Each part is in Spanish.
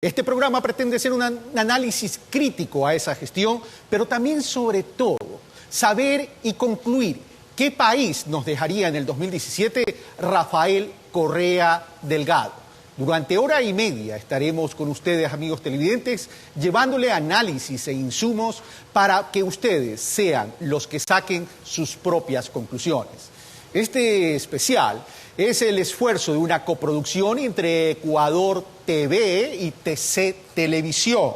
Este programa pretende hacer un análisis crítico a esa gestión, pero también, sobre todo, saber y concluir qué país nos dejaría en el 2017 Rafael Correa Delgado. Durante hora y media estaremos con ustedes, amigos televidentes, llevándole análisis e insumos para que ustedes sean los que saquen sus propias conclusiones. Este especial es el esfuerzo de una coproducción entre Ecuador TV y TC Televisión.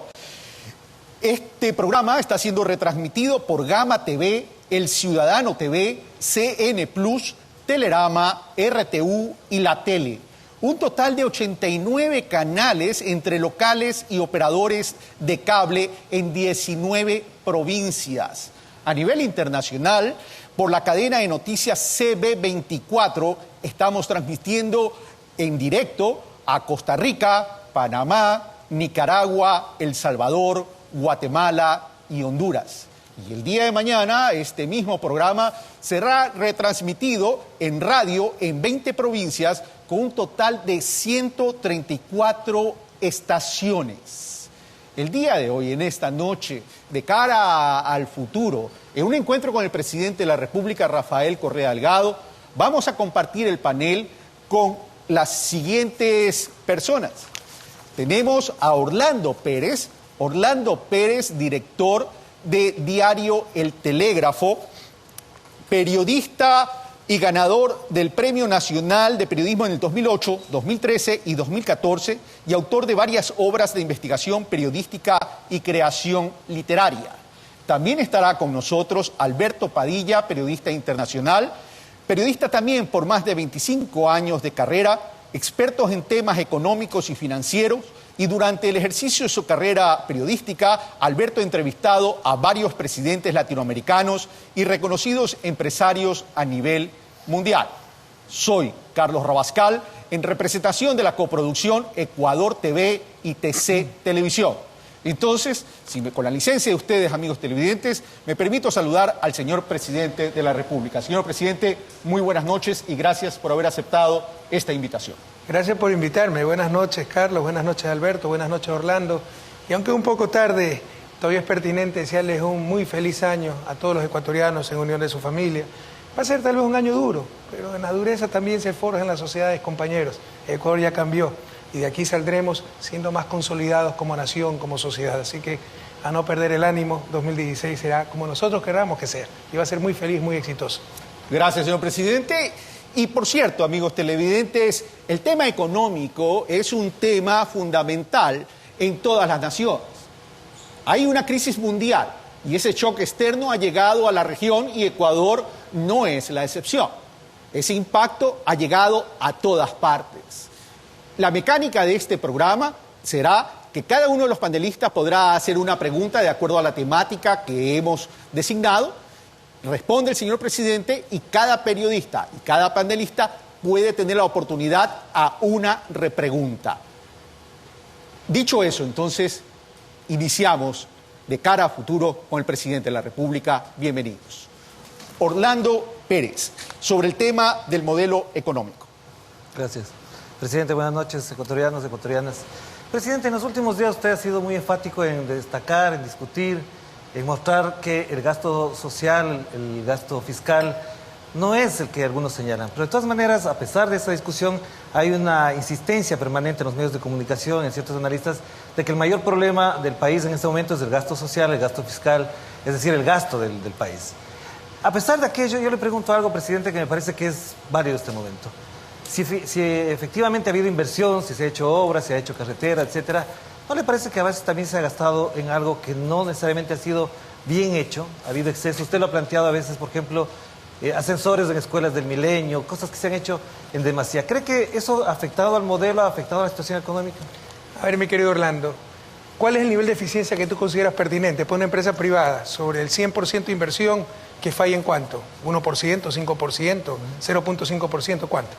Este programa está siendo retransmitido por Gama TV, El Ciudadano TV, CN Plus, Telerama, RTU y La Tele. Un total de 89 canales entre locales y operadores de cable en 19 provincias. A nivel internacional, por la cadena de noticias CB24, estamos transmitiendo en directo a Costa Rica, Panamá, Nicaragua, El Salvador, Guatemala y Honduras. Y el día de mañana, este mismo programa será retransmitido en radio en 20 provincias con un total de 134 estaciones. El día de hoy, en esta noche, de cara al futuro, en un encuentro con el presidente de la República, Rafael Correa Delgado, vamos a compartir el panel con las siguientes personas. Tenemos a Orlando Pérez, director de diario El Telégrafo, periodista y ganador del Premio Nacional de Periodismo en el 2008, 2013 y 2014, y autor de varias obras de investigación periodística y creación literaria. También estará con nosotros Alberto Padilla, periodista internacional, periodista también por más de 25 años de carrera, expertos en temas económicos y financieros, y durante el ejercicio de su carrera periodística, Alberto ha entrevistado a varios presidentes latinoamericanos y reconocidos empresarios a nivel mundial. Soy Carlos Rabascal, en representación de la coproducción Ecuador TV y TC Televisión. Entonces, con la licencia de ustedes, amigos televidentes, me permito saludar al señor presidente de la República. Señor presidente, muy buenas noches y gracias por haber aceptado esta invitación. Gracias por invitarme. Buenas noches, Carlos. Buenas noches, Alberto. Buenas noches, Orlando. Y aunque un poco tarde, todavía es pertinente desearles un muy feliz año a todos los ecuatorianos en unión de su familia. Va a ser tal vez un año duro, pero en la dureza también se forjan las sociedades, compañeros. Ecuador ya cambió y de aquí saldremos siendo más consolidados como nación, como sociedad. Así que a no perder el ánimo, 2016 será como nosotros queramos que sea. Y va a ser muy feliz, muy exitoso. Gracias, señor presidente. Y por cierto, amigos televidentes, el tema económico es un tema fundamental en todas las naciones. Hay una crisis mundial y ese choque externo ha llegado a la región y Ecuador no es la excepción. Ese impacto ha llegado a todas partes. La mecánica de este programa será que cada uno de los panelistas podrá hacer una pregunta de acuerdo a la temática que hemos designado. Responde el señor presidente y cada periodista y cada panelista puede tener la oportunidad a una repregunta. Dicho eso, entonces, iniciamos de cara a futuro con el presidente de la República. Bienvenidos. Orlando Pérez, sobre el tema del modelo económico. Gracias. Presidente, buenas noches, ecuatorianos, ecuatorianas. Presidente, en los últimos días usted ha sido muy enfático en destacar, en discutir, en mostrar que el gasto social, el gasto fiscal, no es el que algunos señalan. Pero de todas maneras, a pesar de esa discusión, hay una insistencia permanente en los medios de comunicación, en ciertos analistas, de que el mayor problema del país en este momento es el gasto social, el gasto fiscal, es decir, el gasto del país. A pesar de aquello, yo le pregunto algo, presidente, que me parece que es válido este momento. Si efectivamente ha habido inversión, si se ha hecho obras, se ha hecho carretera, etcétera, ¿no le parece que a veces también se ha gastado en algo que no necesariamente ha sido bien hecho? Ha habido exceso. Usted lo ha planteado a veces, por ejemplo, ascensores en escuelas del milenio, cosas que se han hecho en demasía. ¿Cree que eso ha afectado al modelo, ha afectado a la situación económica? A ver, mi querido Orlando, ¿cuál es el nivel de eficiencia que tú consideras pertinente para una empresa privada? Sobre el 100% de inversión, ¿que falla en cuánto? ¿1%, 5%, 0.5%? ¿Cuánto?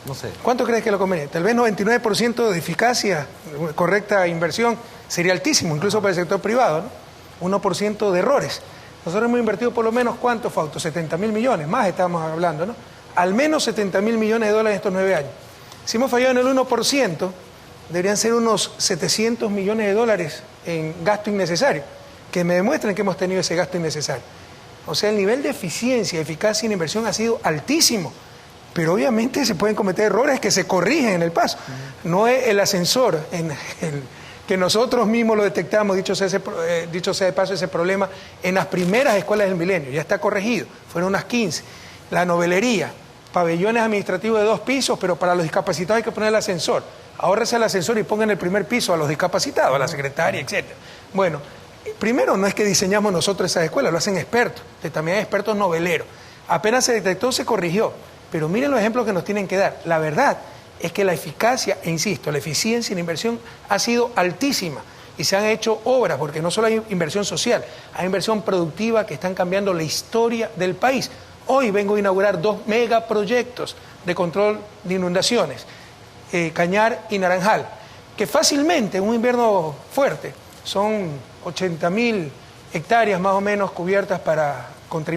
No sé. ¿Cuánto crees que lo conviene? Tal vez 99% de eficacia, correcta inversión, sería altísimo, incluso para el sector privado, ¿no? 1% de errores. Nosotros hemos invertido por lo menos, ¿cuánto, Fausto? 70.000 millones, más estamos hablando, ¿no? Al menos 70.000 millones de dólares en estos 9 años. Si hemos fallado en el 1%, deberían ser unos 700 millones de dólares en gasto innecesario, que me demuestren que hemos tenido ese gasto innecesario. O sea, el nivel de eficiencia, eficacia en inversión ha sido altísimo, pero obviamente se pueden cometer errores que se corrigen en el paso. No es el ascensor que nosotros mismos lo detectamos, dicho sea de paso, ese problema en las primeras escuelas del milenio, ya está corregido, fueron unas 15. La novelería, pabellones administrativos de 2 pisos, pero para los discapacitados hay que poner el ascensor. Ahórrese el ascensor y pongan el primer piso a los discapacitados, a la secretaria, etc. Bueno, primero no es que diseñamos nosotros esas escuelas, lo hacen expertos, también hay expertos noveleros. Apenas se detectó, se corrigió, pero miren los ejemplos que nos tienen que dar. La verdad es que la eficacia, e insisto, la eficiencia en inversión ha sido altísima y se han hecho obras, porque no solo hay inversión social, hay inversión productiva que están cambiando la historia del país. Hoy vengo a inaugurar 2 megaproyectos de control de inundaciones, Cañar y Naranjal, que fácilmente en un invierno fuerte son 80.000 hectáreas más o menos cubiertas contra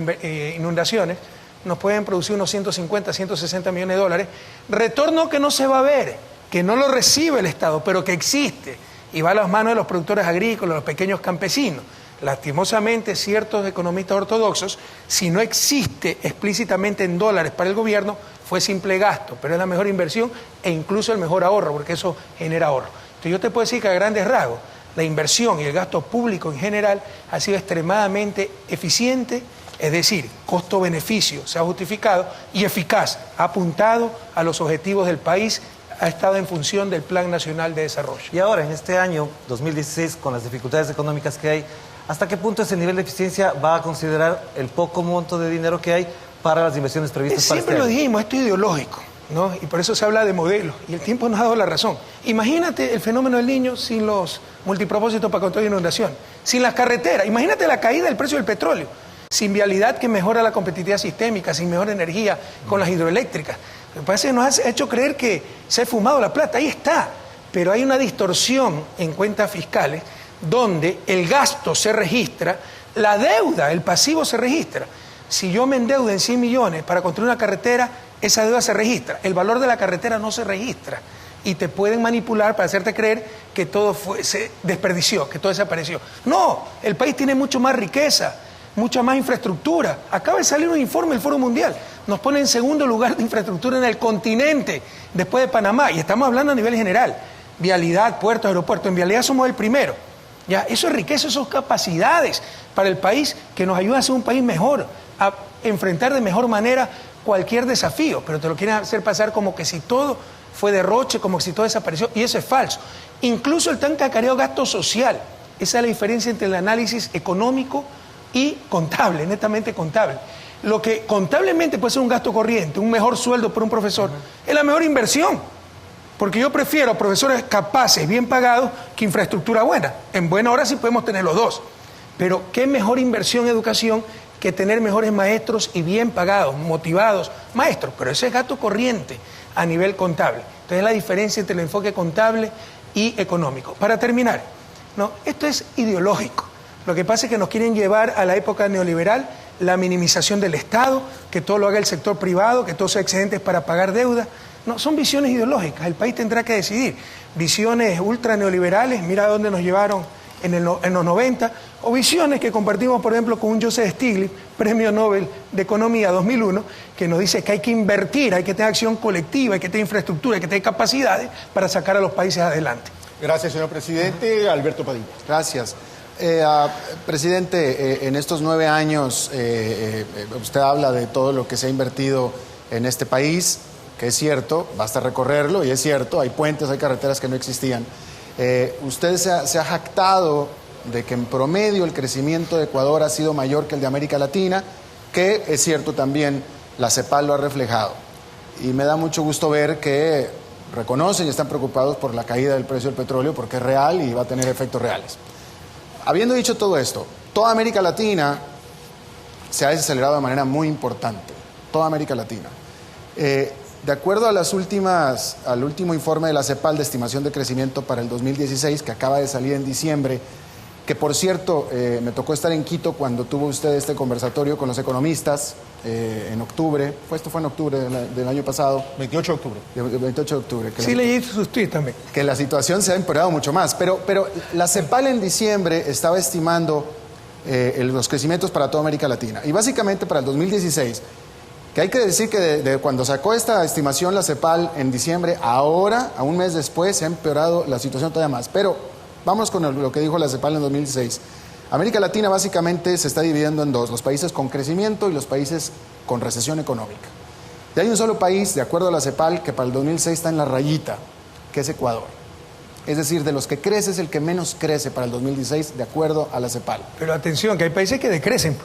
inundaciones, nos pueden producir unos 150, 160 millones de dólares, retorno que no se va a ver, que no lo recibe el Estado, pero que existe y va a las manos de los productores agrícolas, los pequeños campesinos. Lastimosamente, ciertos economistas ortodoxos, si no existe explícitamente en dólares para el gobierno, fue simple gasto, pero es la mejor inversión e incluso el mejor ahorro, porque eso genera ahorro. Entonces yo te puedo decir que a grandes rasgos, la inversión y el gasto público en general ha sido extremadamente eficiente, es decir, costo-beneficio se ha justificado y eficaz, ha apuntado a los objetivos del país, ha estado en función del Plan Nacional de Desarrollo. Y ahora, en este año 2016, con las dificultades económicas que hay, ¿hasta qué punto ese nivel de eficiencia va a considerar el poco monto de dinero que hay para las inversiones previstas para este año? Siempre lo dijimos, esto es ideológico, ¿no? Y por eso se habla de modelos, y el tiempo nos ha dado la razón. Imagínate el fenómeno del Niño sin los multipropósitos para control de inundación, sin las carreteras, imagínate la caída del precio del petróleo, sin vialidad que mejora la competitividad sistémica, sin mejor energía con las hidroeléctricas. Lo que pasa es que nos ha hecho creer que se ha fumado la plata, ahí está, pero hay una distorsión en cuentas fiscales donde el gasto se registra, la deuda, el pasivo se registra. Si yo me endeudo en 100 millones para construir una carretera, esa deuda se registra. El valor de la carretera no se registra. Y te pueden manipular para hacerte creer que todo se desperdició, que todo desapareció. No, el país tiene mucho más riqueza, mucha más infraestructura. Acaba de salir un informe del Foro Mundial. Nos pone en segundo lugar de infraestructura en el continente, después de Panamá. Y estamos hablando a nivel general. Vialidad, puertos, aeropuertos. En vialidad somos el primero. Ya, eso es riqueza, eso es capacidades para el país que nos ayuda a ser un país mejor, a enfrentar de mejor manera cualquier desafío, pero te lo quieren hacer pasar como que si todo fue derroche, como si todo desapareció, y eso es falso. Incluso el tan cacareado gasto social, esa es la diferencia entre el análisis económico y contable, netamente contable. Lo que contablemente puede ser un gasto corriente, un mejor sueldo por un profesor, es la mejor inversión. Porque yo prefiero profesores capaces, bien pagados, que infraestructura buena. En buena hora sí podemos tener los dos. Pero qué mejor inversión en educación que tener mejores maestros y bien pagados, motivados maestros. Pero ese es gasto corriente a nivel contable. Entonces es la diferencia entre el enfoque contable y económico. Para terminar, no, esto es ideológico. Lo que pasa es que nos quieren llevar a la época neoliberal, la minimización del Estado, que todo lo haga el sector privado, que todo sea excedentes para pagar deuda. No, son visiones ideológicas, el país tendrá que decidir. Visiones ultra neoliberales, mira dónde nos llevaron en los 90, o visiones que compartimos, por ejemplo, con un Joseph Stiglitz, Premio Nobel de Economía 2001, que nos dice que hay que invertir, hay que tener acción colectiva, hay que tener infraestructura, hay que tener capacidades para sacar a los países adelante. Gracias, señor presidente. Alberto Padilla. Gracias. Presidente, en estos 9 años usted habla de todo lo que se ha invertido en este país, que es cierto, basta recorrerlo y es cierto, hay puentes, hay carreteras que no existían. Usted se ha jactado de que en promedio el crecimiento de Ecuador ha sido mayor que el de América Latina, que es cierto también, la CEPAL lo ha reflejado. Y me da mucho gusto ver que reconocen y están preocupados por la caída del precio del petróleo porque es real y va a tener efectos reales. Habiendo dicho todo esto, toda América Latina se ha desacelerado de manera muy importante, toda América Latina. De acuerdo a al último informe de la CEPAL de estimación de crecimiento para el 2016, que acaba de salir en diciembre, que por cierto, me tocó estar en Quito cuando tuvo usted este conversatorio con los economistas en octubre, esto fue en octubre del año pasado. 28 de octubre. 28 de octubre. Sí, leí sus tweets también. Que la situación se ha empeorado mucho más, pero la CEPAL en diciembre estaba estimando los crecimientos para toda América Latina, y básicamente para el 2016, que hay que decir que de cuando sacó esta estimación la CEPAL en diciembre, ahora, a un mes después, se ha empeorado la situación todavía más, pero vamos con lo que dijo la CEPAL en 2016. América Latina básicamente se está dividiendo en dos, los países con crecimiento y los países con recesión económica. Y hay un solo país, de acuerdo a la CEPAL, que para el 2006 está en la rayita, que es Ecuador. Es decir, de los que crece es el que menos crece para el 2016, de acuerdo a la CEPAL. Pero atención, que hay países que decrecen.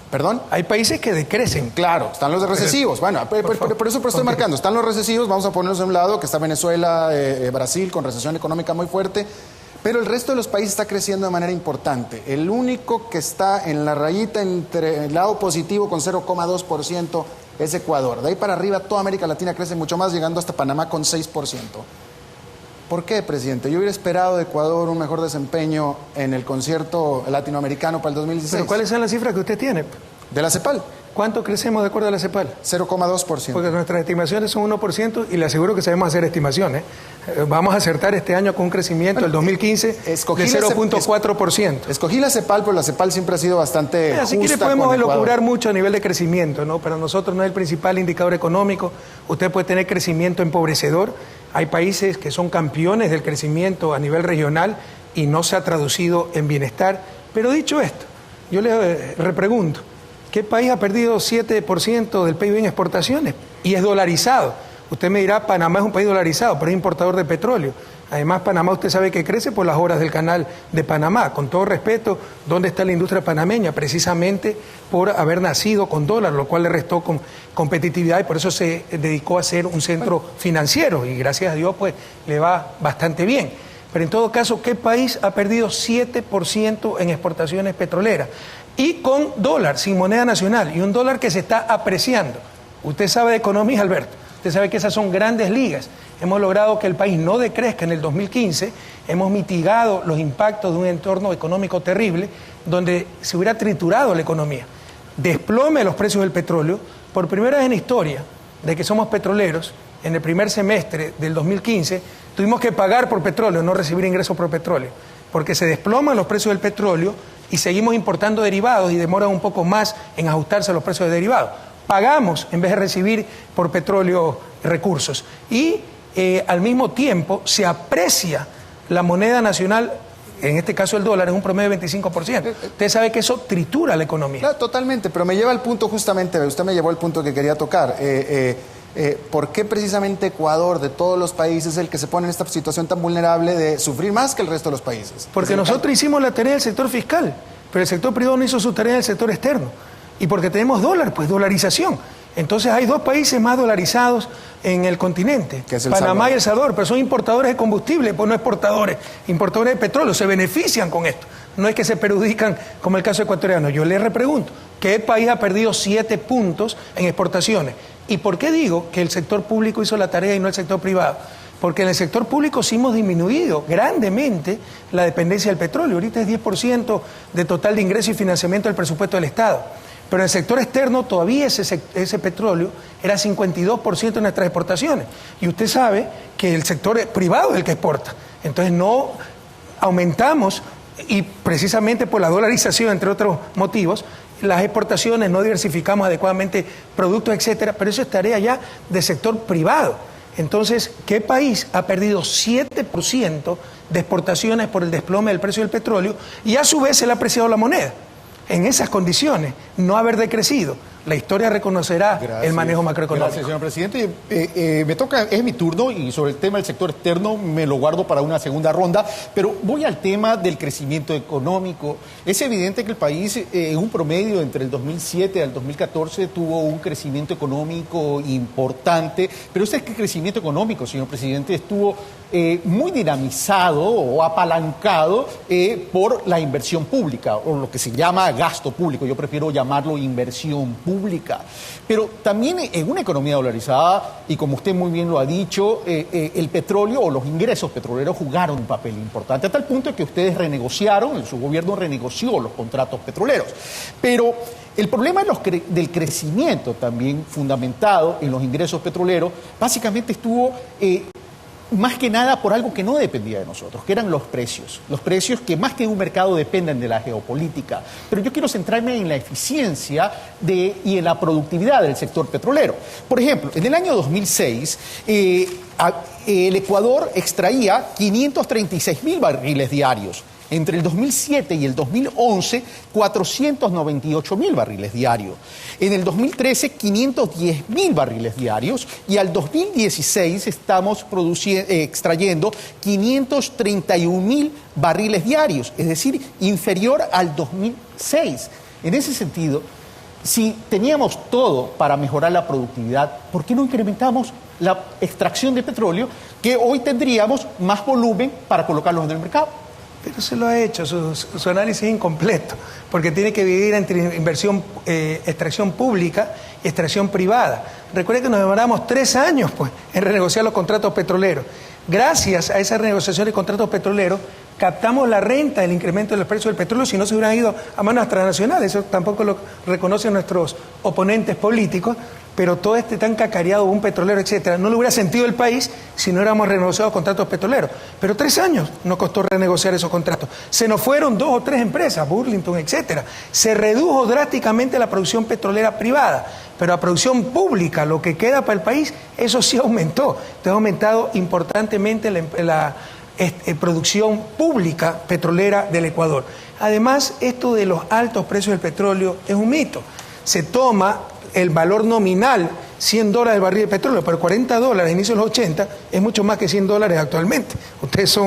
¿Perdón? Hay países que decrecen. Claro, están los recesivos. Bueno, por eso estoy marcando. Están los recesivos, vamos a ponerlos a un lado, que está Venezuela, Brasil, con recesión económica muy fuerte. Pero el resto de los países está creciendo de manera importante. El único que está en la rayita entre el lado positivo con 0,2% es Ecuador. De ahí para arriba toda América Latina crece mucho más, llegando hasta Panamá con 6%. ¿Por qué, presidente? Yo hubiera esperado de Ecuador un mejor desempeño en el concierto latinoamericano para el 2016. ¿Pero cuáles son las cifras que usted tiene? De la CEPAL. ¿Cuánto crecemos de acuerdo a la CEPAL? 0,2%. Porque nuestras estimaciones son 1% y le aseguro que sabemos hacer estimaciones. Vamos a acertar este año con un crecimiento del 2015 de 0,4%. Escogí la CEPAL, pero la CEPAL siempre ha sido bastante Así que le podemos elucubrar mucho a nivel de crecimiento, ¿no? Para nosotros no es el principal indicador económico. Usted puede tener crecimiento empobrecedor. Hay países que son campeones del crecimiento a nivel regional y no se ha traducido en bienestar. Pero dicho esto, yo le repregunto, ¿qué país ha perdido 7% del PIB en exportaciones? Y es dolarizado. Usted me dirá, Panamá es un país dolarizado, pero es importador de petróleo. Además, Panamá usted sabe que crece por las obras del canal de Panamá. Con todo respeto, ¿dónde está la industria panameña? Precisamente por haber nacido con dólar, lo cual le restó con competitividad y por eso se dedicó a ser un centro financiero. Y gracias a Dios, pues, le va bastante bien. Pero en todo caso, ¿qué país ha perdido 7% en exportaciones petroleras? Y con dólar, sin moneda nacional, y un dólar que se está apreciando. Usted sabe de economía, Alberto. Usted sabe que esas son grandes ligas. Hemos logrado que el país no decrezca en el 2015. Hemos mitigado los impactos de un entorno económico terrible donde se hubiera triturado la economía. Desplome de los precios del petróleo. Por primera vez en la historia de que somos petroleros, en el primer semestre del 2015, tuvimos que pagar por petróleo, no recibir ingresos por petróleo, porque se desploman los precios del petróleo y seguimos importando derivados y demoran un poco más en ajustarse a los precios de derivados. Pagamos en vez de recibir por petróleo recursos. Y al mismo tiempo se aprecia la moneda nacional, en este caso el dólar, es un promedio de 25%. Usted sabe que eso tritura la economía. Claro, totalmente, pero me lleva al punto justamente, usted me llevó al punto que quería tocar. ¿Por qué precisamente Ecuador, de todos los países, es el que se pone en esta situación tan vulnerable de sufrir más que el resto de los países? Porque nosotros hicimos la tarea del sector fiscal, pero el sector privado no hizo su tarea del sector externo. Y porque tenemos dólar, pues dolarización. Entonces hay dos países más dolarizados en el continente, Panamá y El Salvador, pero son importadores de combustible, pues no exportadores, importadores de petróleo, se benefician con esto. No es que se perjudican como el caso ecuatoriano. Yo le repregunto, ¿qué país ha perdido 7 puntos en exportaciones? ¿Y por qué digo que el sector público hizo la tarea y no el sector privado? Porque en el sector público sí hemos disminuido grandemente la dependencia del petróleo. Ahorita es 10% de total de ingreso y financiamiento del presupuesto del Estado. Pero en el sector externo todavía ese petróleo era 52% de nuestras exportaciones. Y usted sabe que el sector privado es el que exporta. Entonces no aumentamos, y precisamente por la dolarización, entre otros motivos, las exportaciones, no diversificamos adecuadamente productos, etcétera, pero eso es tarea ya del sector privado. Entonces, ¿qué país ha perdido 7% de exportaciones por el desplome del precio del petróleo y a su vez se le ha apreciado la moneda? En esas condiciones, no haber decrecido, la historia reconocerá el manejo macroeconómico. Gracias, señor presidente. Me toca, es mi turno, y sobre el tema del sector externo me lo guardo para una segunda ronda, pero voy al tema del crecimiento económico. Es evidente que el país, en un promedio entre el 2007 al 2014, tuvo un crecimiento económico importante, pero ese crecimiento económico, señor presidente, estuvo muy dinamizado o apalancado por la inversión pública, o lo que se llama gasto público. Yo prefiero llamarlo inversión pública. Pero también en una economía dolarizada, y como usted muy bien lo ha dicho, el petróleo o los ingresos petroleros jugaron un papel importante, a tal punto que ustedes renegociaron, su gobierno renegoció los contratos petroleros. Pero el problema del crecimiento también fundamentado en los ingresos petroleros básicamente estuvo más que nada por algo que no dependía de nosotros, que eran los precios que más que de un mercado dependen de la geopolítica. Pero yo quiero centrarme en la eficiencia y en la productividad del sector petrolero. Por ejemplo, en el año 2006, el Ecuador extraía 536.000 barriles diarios. Entre el 2007 y el 2011, 498.000 barriles diarios. En el 2013, 510.000 barriles diarios. Y al 2016 estamos extrayendo 531.000 barriles diarios. Es decir, inferior al 2006. En ese sentido, si teníamos todo para mejorar la productividad, ¿por qué no incrementamos la extracción de petróleo, que hoy tendríamos más volumen para colocarlos en el mercado? Pero se lo ha hecho, su análisis es incompleto, porque tiene que dividir entre extracción pública y extracción privada. Recuerde que nos demoramos 3 años pues, en renegociar los contratos petroleros. Gracias a esa renegociación de contratos petroleros, captamos la renta del incremento del precio del petróleo, si no se hubieran ido a manos transnacionales. Eso tampoco lo reconocen nuestros oponentes políticos, pero todo este tan cacareado, un petrolero, etcétera, no lo hubiera sentido el país si no hubiéramos renegociado contratos petroleros. Pero 3 años nos costó renegociar esos contratos. Se nos fueron 2 o 3 empresas, Burlington, etcétera. Se redujo drásticamente la producción petrolera privada, pero la producción pública, lo que queda para el país, eso sí aumentó. Entonces ha aumentado importantemente la producción pública petrolera del Ecuador. Además, esto de los altos precios del petróleo es un mito. Se toma el valor nominal, $100 el barril de petróleo, pero $40 a inicios de los 80 es mucho más que $100 actualmente. Ustedes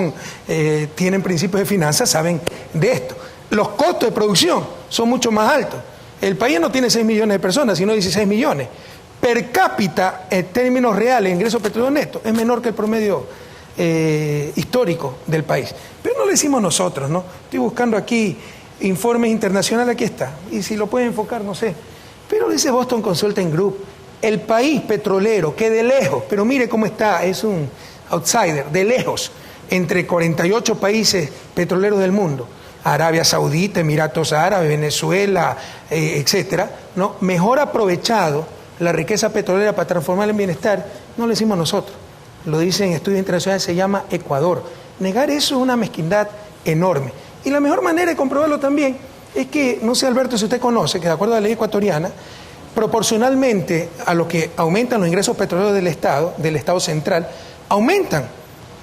tienen principios de finanzas, saben de esto. Los costos de producción son mucho más altos. El país no tiene 6 millones de personas, sino 16 millones. Per cápita, en términos reales, ingreso petrolero neto, es menor que el promedio histórico del país. Pero no lo decimos nosotros, ¿no? Estoy buscando aquí informes internacionales, aquí está. Y si lo pueden enfocar, no sé. Pero dice Boston Consulting Group, el país petrolero que de lejos, pero mire cómo está, es un outsider, de lejos, entre 48 países petroleros del mundo, Arabia Saudita, Emiratos Árabes, Venezuela, etcétera, ¿no? Mejor aprovechado la riqueza petrolera para transformarla en bienestar, no lo decimos nosotros, lo dicen estudios internacionales, se llama Ecuador. Negar eso es una mezquindad enorme. Y la mejor manera de comprobarlo también es que, no sé Alberto si usted conoce, que de acuerdo a la ley ecuatoriana, proporcionalmente a lo que aumentan los ingresos petroleros del Estado central, aumentan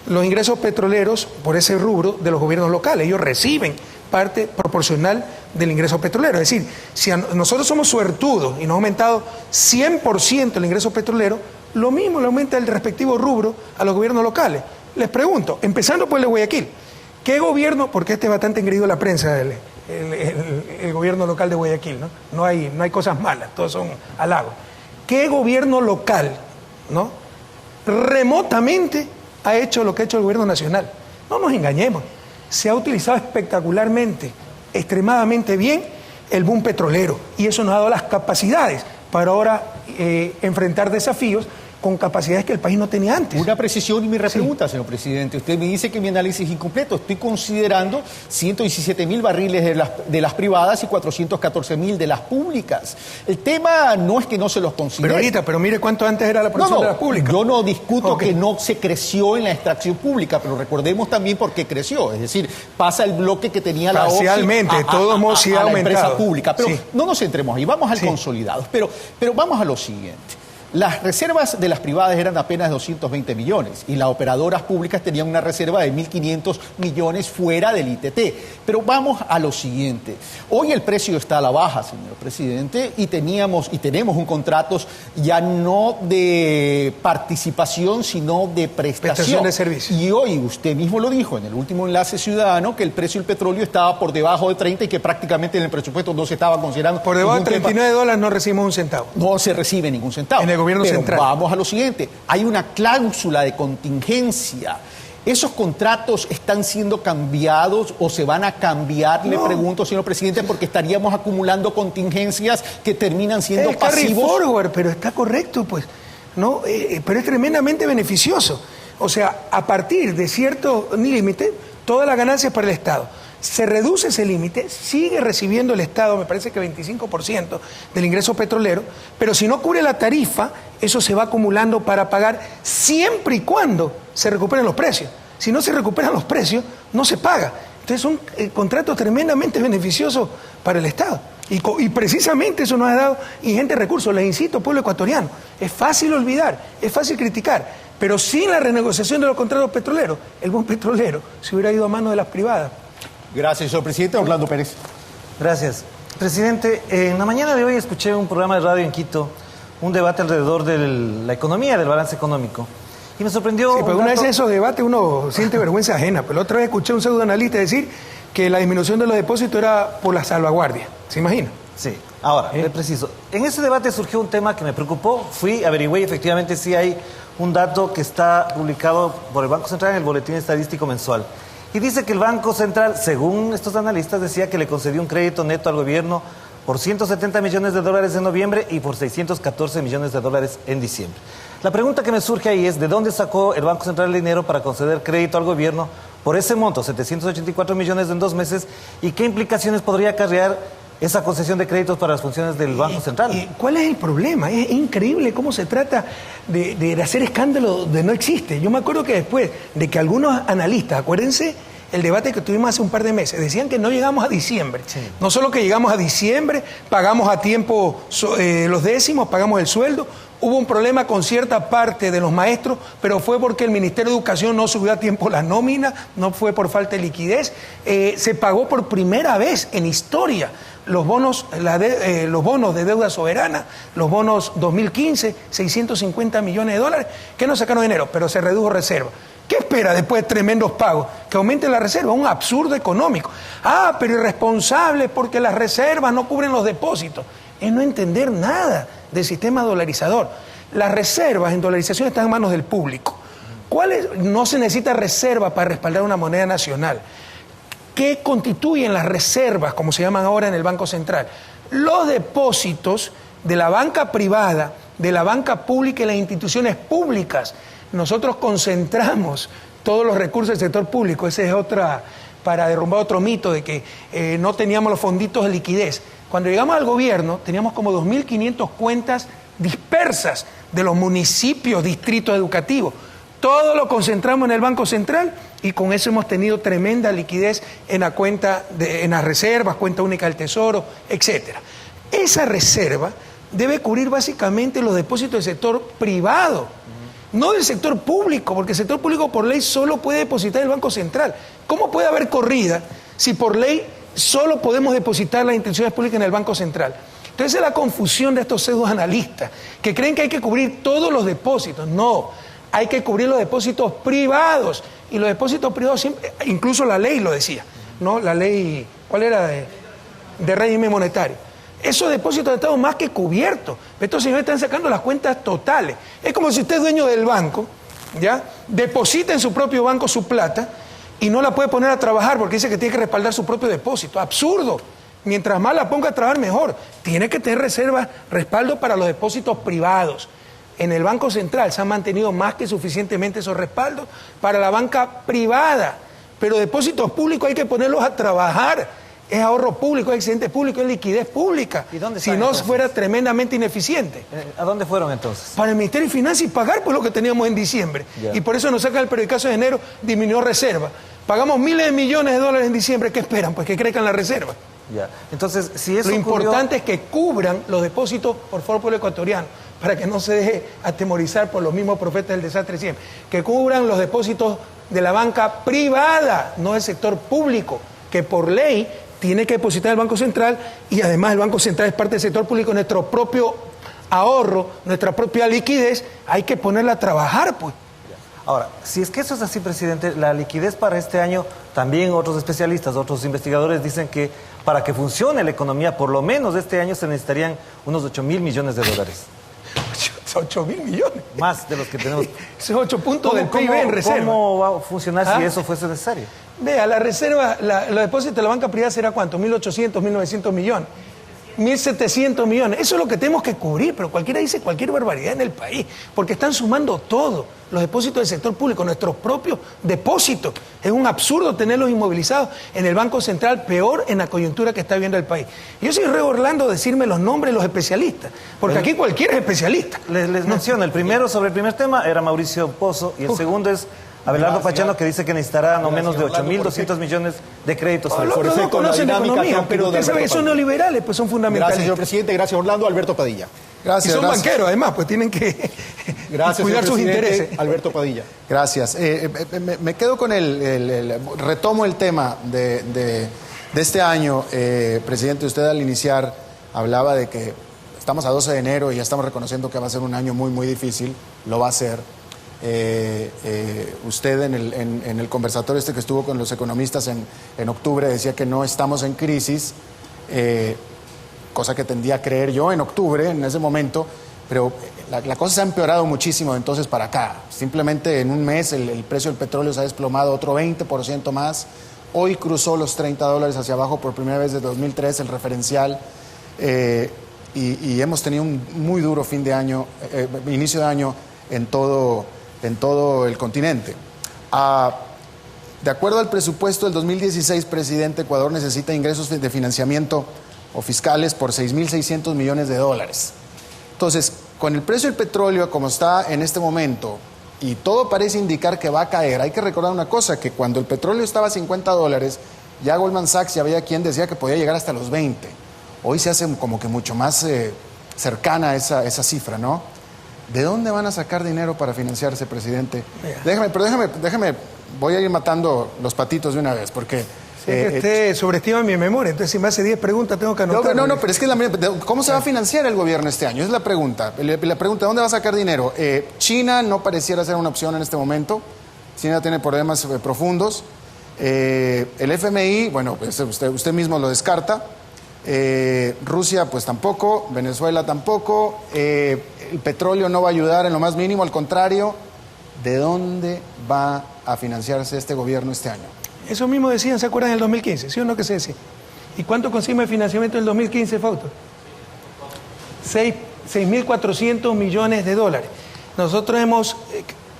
los ingresos petroleros por ese rubro de los gobiernos locales. Ellos reciben parte proporcional del ingreso petrolero. Es decir, si nosotros somos suertudos y nos ha aumentado 100% el ingreso petrolero, lo mismo le aumenta el respectivo rubro a los gobiernos locales. Les pregunto, empezando por el de Guayaquil, ¿qué gobierno, porque este es bastante engreído la prensa, el gobierno local de Guayaquil, ¿no? No hay cosas malas, todos son halagos. ¿Qué gobierno local, ¿no? remotamente ha hecho lo que ha hecho el gobierno nacional? No nos engañemos, se ha utilizado espectacularmente, extremadamente bien el boom petrolero y eso nos ha dado las capacidades para ahora enfrentar desafíos con capacidades que el país no tenía antes. Una precisión y mi pregunta, sí. Señor presidente. Usted me dice que mi análisis es incompleto. Estoy considerando 117.000 barriles de las privadas y 414.000 de las públicas. El tema no es que no se los considere. Pero mire cuánto antes era la producción de las públicas. Yo no discuto que no se creció en la extracción pública, pero recordemos también por qué creció. Es decir, pasa el bloque que tenía la OXI parcialmente, de todos modos sí ha aumentado. La empresa pública. Pero sí. No nos centremos ahí, vamos al consolidado. Pero vamos a lo siguiente. Las reservas de las privadas eran apenas 220 millones y las operadoras públicas tenían una reserva de 1.500 millones fuera del ITT. Pero vamos a lo siguiente. Hoy el precio está a la baja, señor presidente, y tenemos un contrato ya no de participación, sino de prestación de servicio. Y hoy usted mismo lo dijo en el último enlace ciudadano que el precio del petróleo estaba por debajo de 30 y que prácticamente en el presupuesto no se estaba considerando. Por debajo de $39 no recibimos un centavo. No se recibe ningún centavo. En el gobierno Pero central. Vamos a lo siguiente. Hay una cláusula de contingencia ¿Esos contratos están siendo cambiados o se van a cambiar? Le pregunto, señor presidente, porque estaríamos acumulando contingencias que terminan siendo pasivos. Carry forward, pero está correcto, pues, ¿no? Pero es tremendamente beneficioso. O sea, a partir de cierto límite, toda la ganancia es para el Estado. Se reduce ese límite, sigue recibiendo el Estado, me parece que 25% del ingreso petrolero, pero si no cubre la tarifa, eso se va acumulando para pagar siempre y cuando se recuperen los precios. Si no se recuperan los precios, no se paga. Entonces es un contrato tremendamente beneficioso para el Estado. Y precisamente eso nos ha dado ingentes recursos. Les insisto, pueblo ecuatoriano, es fácil olvidar, es fácil criticar, pero sin la renegociación de los contratos petroleros, el buen petrolero se hubiera ido a manos de las privadas. Gracias, señor presidente. Orlando Pérez. Gracias. Presidente, en la mañana de hoy escuché un programa de radio en Quito, un debate alrededor de la economía, del balance económico. Y me sorprendió... Sí, pero una vez en esos debates uno siente vergüenza ajena. Pero la otra vez escuché a un pseudoanalista decir que la disminución de los depósitos era por la salvaguardia. ¿Se imagina? Sí. Ahora, le preciso. En ese debate surgió un tema que me preocupó. Averigüé y efectivamente sí hay un dato que está publicado por el Banco Central en el Boletín Estadístico Mensual. Y dice que el Banco Central, según estos analistas, decía que le concedió un crédito neto al gobierno por 170 millones de dólares en noviembre y por 614 millones de dólares en diciembre. La pregunta que me surge ahí es, ¿de dónde sacó el Banco Central el dinero para conceder crédito al gobierno por ese monto, 784 millones en 2 meses? ¿Y qué implicaciones podría acarrear esa concesión de créditos para las funciones del Banco Central? ¿Y cuál es el problema? Es increíble cómo se trata de hacer escándalo de no existe. Yo me acuerdo que después de que algunos analistas, acuérdense el debate que tuvimos hace un par de meses, decían que no llegamos a diciembre. Sí. No solo que llegamos a diciembre, pagamos a tiempo los décimos, pagamos el sueldo. Hubo un problema con cierta parte de los maestros, pero fue porque el Ministerio de Educación no subió a tiempo la nómina, no fue por falta de liquidez. Se pagó por primera vez en historia los bonos de deuda soberana, los bonos 2015, 650 millones de dólares, que no sacaron dinero, pero se redujo reserva. ¿Qué espera después de tremendos pagos? Que aumente la reserva, un absurdo económico. Pero irresponsable porque las reservas no cubren los depósitos. Es no entender nada del sistema dolarizador. Las reservas en dolarización están en manos del público. No se necesita reserva para respaldar una moneda nacional. ¿Qué constituyen las reservas, como se llaman ahora en el Banco Central? Los depósitos de la banca privada, de la banca pública y las instituciones públicas. Nosotros concentramos todos los recursos del sector público. Esa es para derrumbar otro mito de que no teníamos los fonditos de liquidez. Cuando llegamos al gobierno, teníamos como 2.500 cuentas dispersas de los municipios, distritos educativos. Todo lo concentramos en el Banco Central y con eso hemos tenido tremenda liquidez en la cuenta, en las reservas, cuenta única del Tesoro, etc. Esa reserva debe cubrir básicamente los depósitos del sector privado, no del sector público, porque el sector público por ley solo puede depositar en el Banco Central. ¿Cómo puede haber corrida si por ley solo podemos depositar las instituciones públicas en el Banco Central? Entonces es la confusión de estos pseudoanalistas que creen que hay que cubrir todos los depósitos. No, hay que cubrir los depósitos privados. Y los depósitos privados siempre, incluso la ley lo decía, ¿no? La ley, ¿cuál era? De régimen monetario. Esos depósitos están más que cubiertos. Estos señores están sacando las cuentas totales. Es como si usted es dueño del banco, ¿ya? Deposita en su propio banco su plata y no la puede poner a trabajar porque dice que tiene que respaldar su propio depósito. Absurdo. Mientras más la ponga a trabajar, mejor. Tiene que tener reservas, respaldo para los depósitos privados. En el Banco Central se han mantenido más que suficientemente esos respaldos para la banca privada. Pero depósitos públicos hay que ponerlos a trabajar. Es ahorro público, es excedente público, es liquidez pública. ¿Y dónde si no entonces? Fuera tremendamente ineficiente. ¿A dónde fueron entonces? Para el Ministerio de Finanzas y pagar por lo que teníamos en diciembre. Y por eso nos sacan el periodicazo de enero, disminuyó reserva. Pagamos miles de millones de dólares en diciembre. ¿Qué esperan? Pues que crezcan las reservas. Ya. Entonces, si eso lo importante es que cubran los depósitos por favor pueblo ecuatoriano, para que no se deje atemorizar por los mismos profetas del desastre siempre. Que cubran los depósitos de la banca privada, no del sector público, que por ley tiene que depositar el Banco Central y además el Banco Central es parte del sector público, nuestro propio ahorro, nuestra propia liquidez, hay que ponerla a trabajar, pues. Ahora, si es que eso es así, presidente, la liquidez para este año, también otros especialistas, otros investigadores dicen que para que funcione la economía, por lo menos este año se necesitarían unos 8.000 millones de dólares. 8.000 millones. Más de los que tenemos. Esos 8 puntos del PIB en reserva. ¿Cómo va a funcionar si eso fuese necesario? Vea, la reserva, los depósitos de la banca privada será ¿cuánto? 1.800, 1.900 millones. 1.700 millones. Eso es lo que tenemos que cubrir, pero cualquiera dice cualquier barbaridad en el país, porque están sumando todo. Los depósitos del sector público, nuestros propios depósitos. Es un absurdo tenerlos inmovilizados en el Banco Central, peor en la coyuntura que está viviendo el país. Yo soy re Orlando decirme los nombres de los especialistas, porque aquí cualquiera es especialista. Les menciono, el primero sobre el primer tema era Mauricio Pozo, y el segundo es Abelardo Pachano, que dice que necesitará no menos de 8.200 millones de créditos. Los no conocen economía, pero usted sabe que son neoliberales, pues son fundamentales. Gracias, señor presidente. Gracias, Orlando. Alberto Padilla. Gracias. Y son banqueros, además, pues tienen que cuidar sus intereses. Alberto Padilla. Gracias. Me quedo con retomo el tema de este año. Presidente, usted al iniciar hablaba de que estamos a 12 de enero y ya estamos reconociendo que va a ser un año muy, muy difícil. Lo va a ser. Usted en el conversatorio que estuvo con los economistas en octubre decía que no estamos en crisis, cosa que tendía a creer yo en octubre, en ese momento, pero la cosa se ha empeorado muchísimo entonces para acá. Simplemente en un mes el precio del petróleo se ha desplomado otro 20% más. Hoy cruzó los $30 hacia abajo por primera vez desde 2003, el referencial, y hemos tenido un muy duro fin de año, inicio de año en todo el continente. De acuerdo al presupuesto del 2016, presidente, Ecuador necesita ingresos de financiamiento o fiscales por $6.600 millones. Entonces, con el precio del petróleo como está en este momento, y todo parece indicar que va a caer, hay que recordar una cosa, que cuando el petróleo estaba a $50, ya Goldman Sachs, ya había quien decía que podía llegar hasta los 20. Hoy se hace como que mucho más cercana esa cifra, ¿no? ¿De dónde van a sacar dinero para financiarse, presidente? Déjame, voy a ir matando los patitos de una vez, porque... usted sobreestima mi memoria, entonces si me hace 10 preguntas tengo que anotar. No, pero es que ¿cómo se va a financiar el gobierno este año? Es la pregunta. La pregunta, ¿dónde va a sacar dinero? China no pareciera ser una opción en este momento. China tiene problemas profundos. El FMI, bueno, pues usted mismo lo descarta. Rusia, pues tampoco. Venezuela tampoco. El petróleo no va a ayudar en lo más mínimo, al contrario. ¿De dónde va a financiarse este gobierno este año? Eso mismo decían, ¿se acuerdan del 2015? ¿Sí o no que se decía? ¿Y cuánto consigue el financiamiento del 2015, Fausto? 6.400 millones de dólares. Nosotros hemos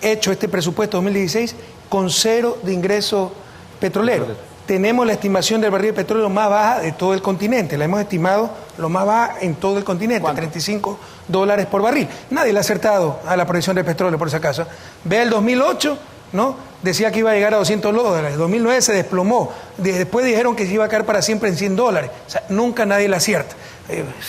hecho este presupuesto 2016 con 0 de ingreso petrolero. Tenemos la estimación del barril de petróleo más baja de todo el continente. La hemos estimado lo más baja en todo el continente, ¿cuánto? $35 por barril. Nadie le ha acertado a la proyección del petróleo, por si acaso. Ve el 2008, ¿no? Decía que iba a llegar a $200. En 2009 se desplomó. Después dijeron que se iba a caer para siempre en $100. O sea, nunca nadie le acierta.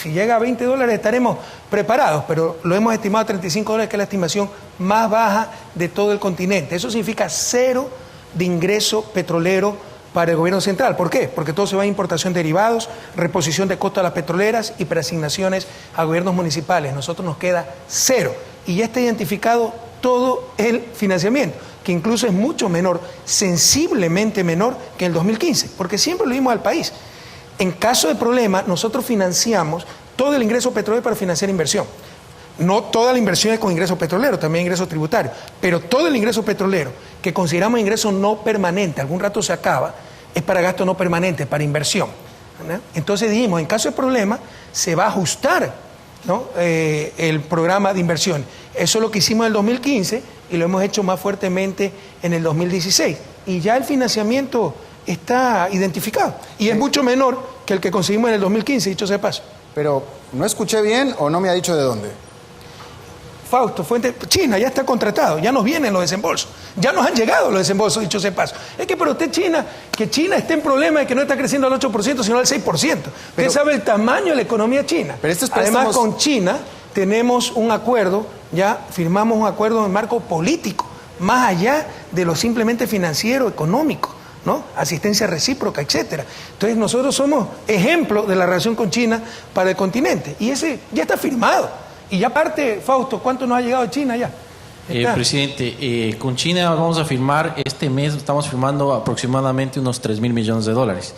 Si llega a $20 estaremos preparados, pero lo hemos estimado a $35, que es la estimación más baja de todo el continente. Eso significa 0 de ingreso petrolero para el gobierno central. ¿Por qué? Porque todo se va a importación de derivados, reposición de costos a las petroleras y preasignaciones a gobiernos municipales. Nosotros nos queda 0. Y ya está identificado todo el financiamiento, que incluso es mucho menor, sensiblemente menor que en el 2015, porque siempre lo dimos al país. En caso de problema, nosotros financiamos todo el ingreso petrolero para financiar inversión. No toda la inversión es con ingreso petrolero, también ingreso tributario, pero todo el ingreso petrolero que consideramos ingreso no permanente, algún rato se acaba, es para gasto no permanente, para inversión, ¿no? Entonces dijimos, en caso de problema, se va a ajustar, ¿no? El programa de inversión. Eso es lo que hicimos en el 2015 y lo hemos hecho más fuertemente en el 2016. Y ya el financiamiento está identificado y es mucho menor que el que conseguimos en el 2015, dicho sea de paso. Pero, ¿no escuché bien o no me ha dicho de dónde? Fausto, China ya está contratado, ya nos vienen los desembolsos, ya nos han llegado los desembolsos, dicho sea de paso. Es que, pero usted que China esté en problema de que no está creciendo al 8%, sino al 6%. Usted sabe el tamaño de la economía china. Pero estos préstamos... Además, con China tenemos un acuerdo, ya firmamos un acuerdo en marco político, más allá de lo simplemente financiero, económico, ¿no? Asistencia recíproca, etcétera. Entonces nosotros somos ejemplo de la relación con China para el continente y ese ya está firmado. Y ya aparte, Fausto, ¿cuánto nos ha llegado de China ya? Presidente, con China vamos a firmar este mes, estamos firmando aproximadamente unos $3.000 millones.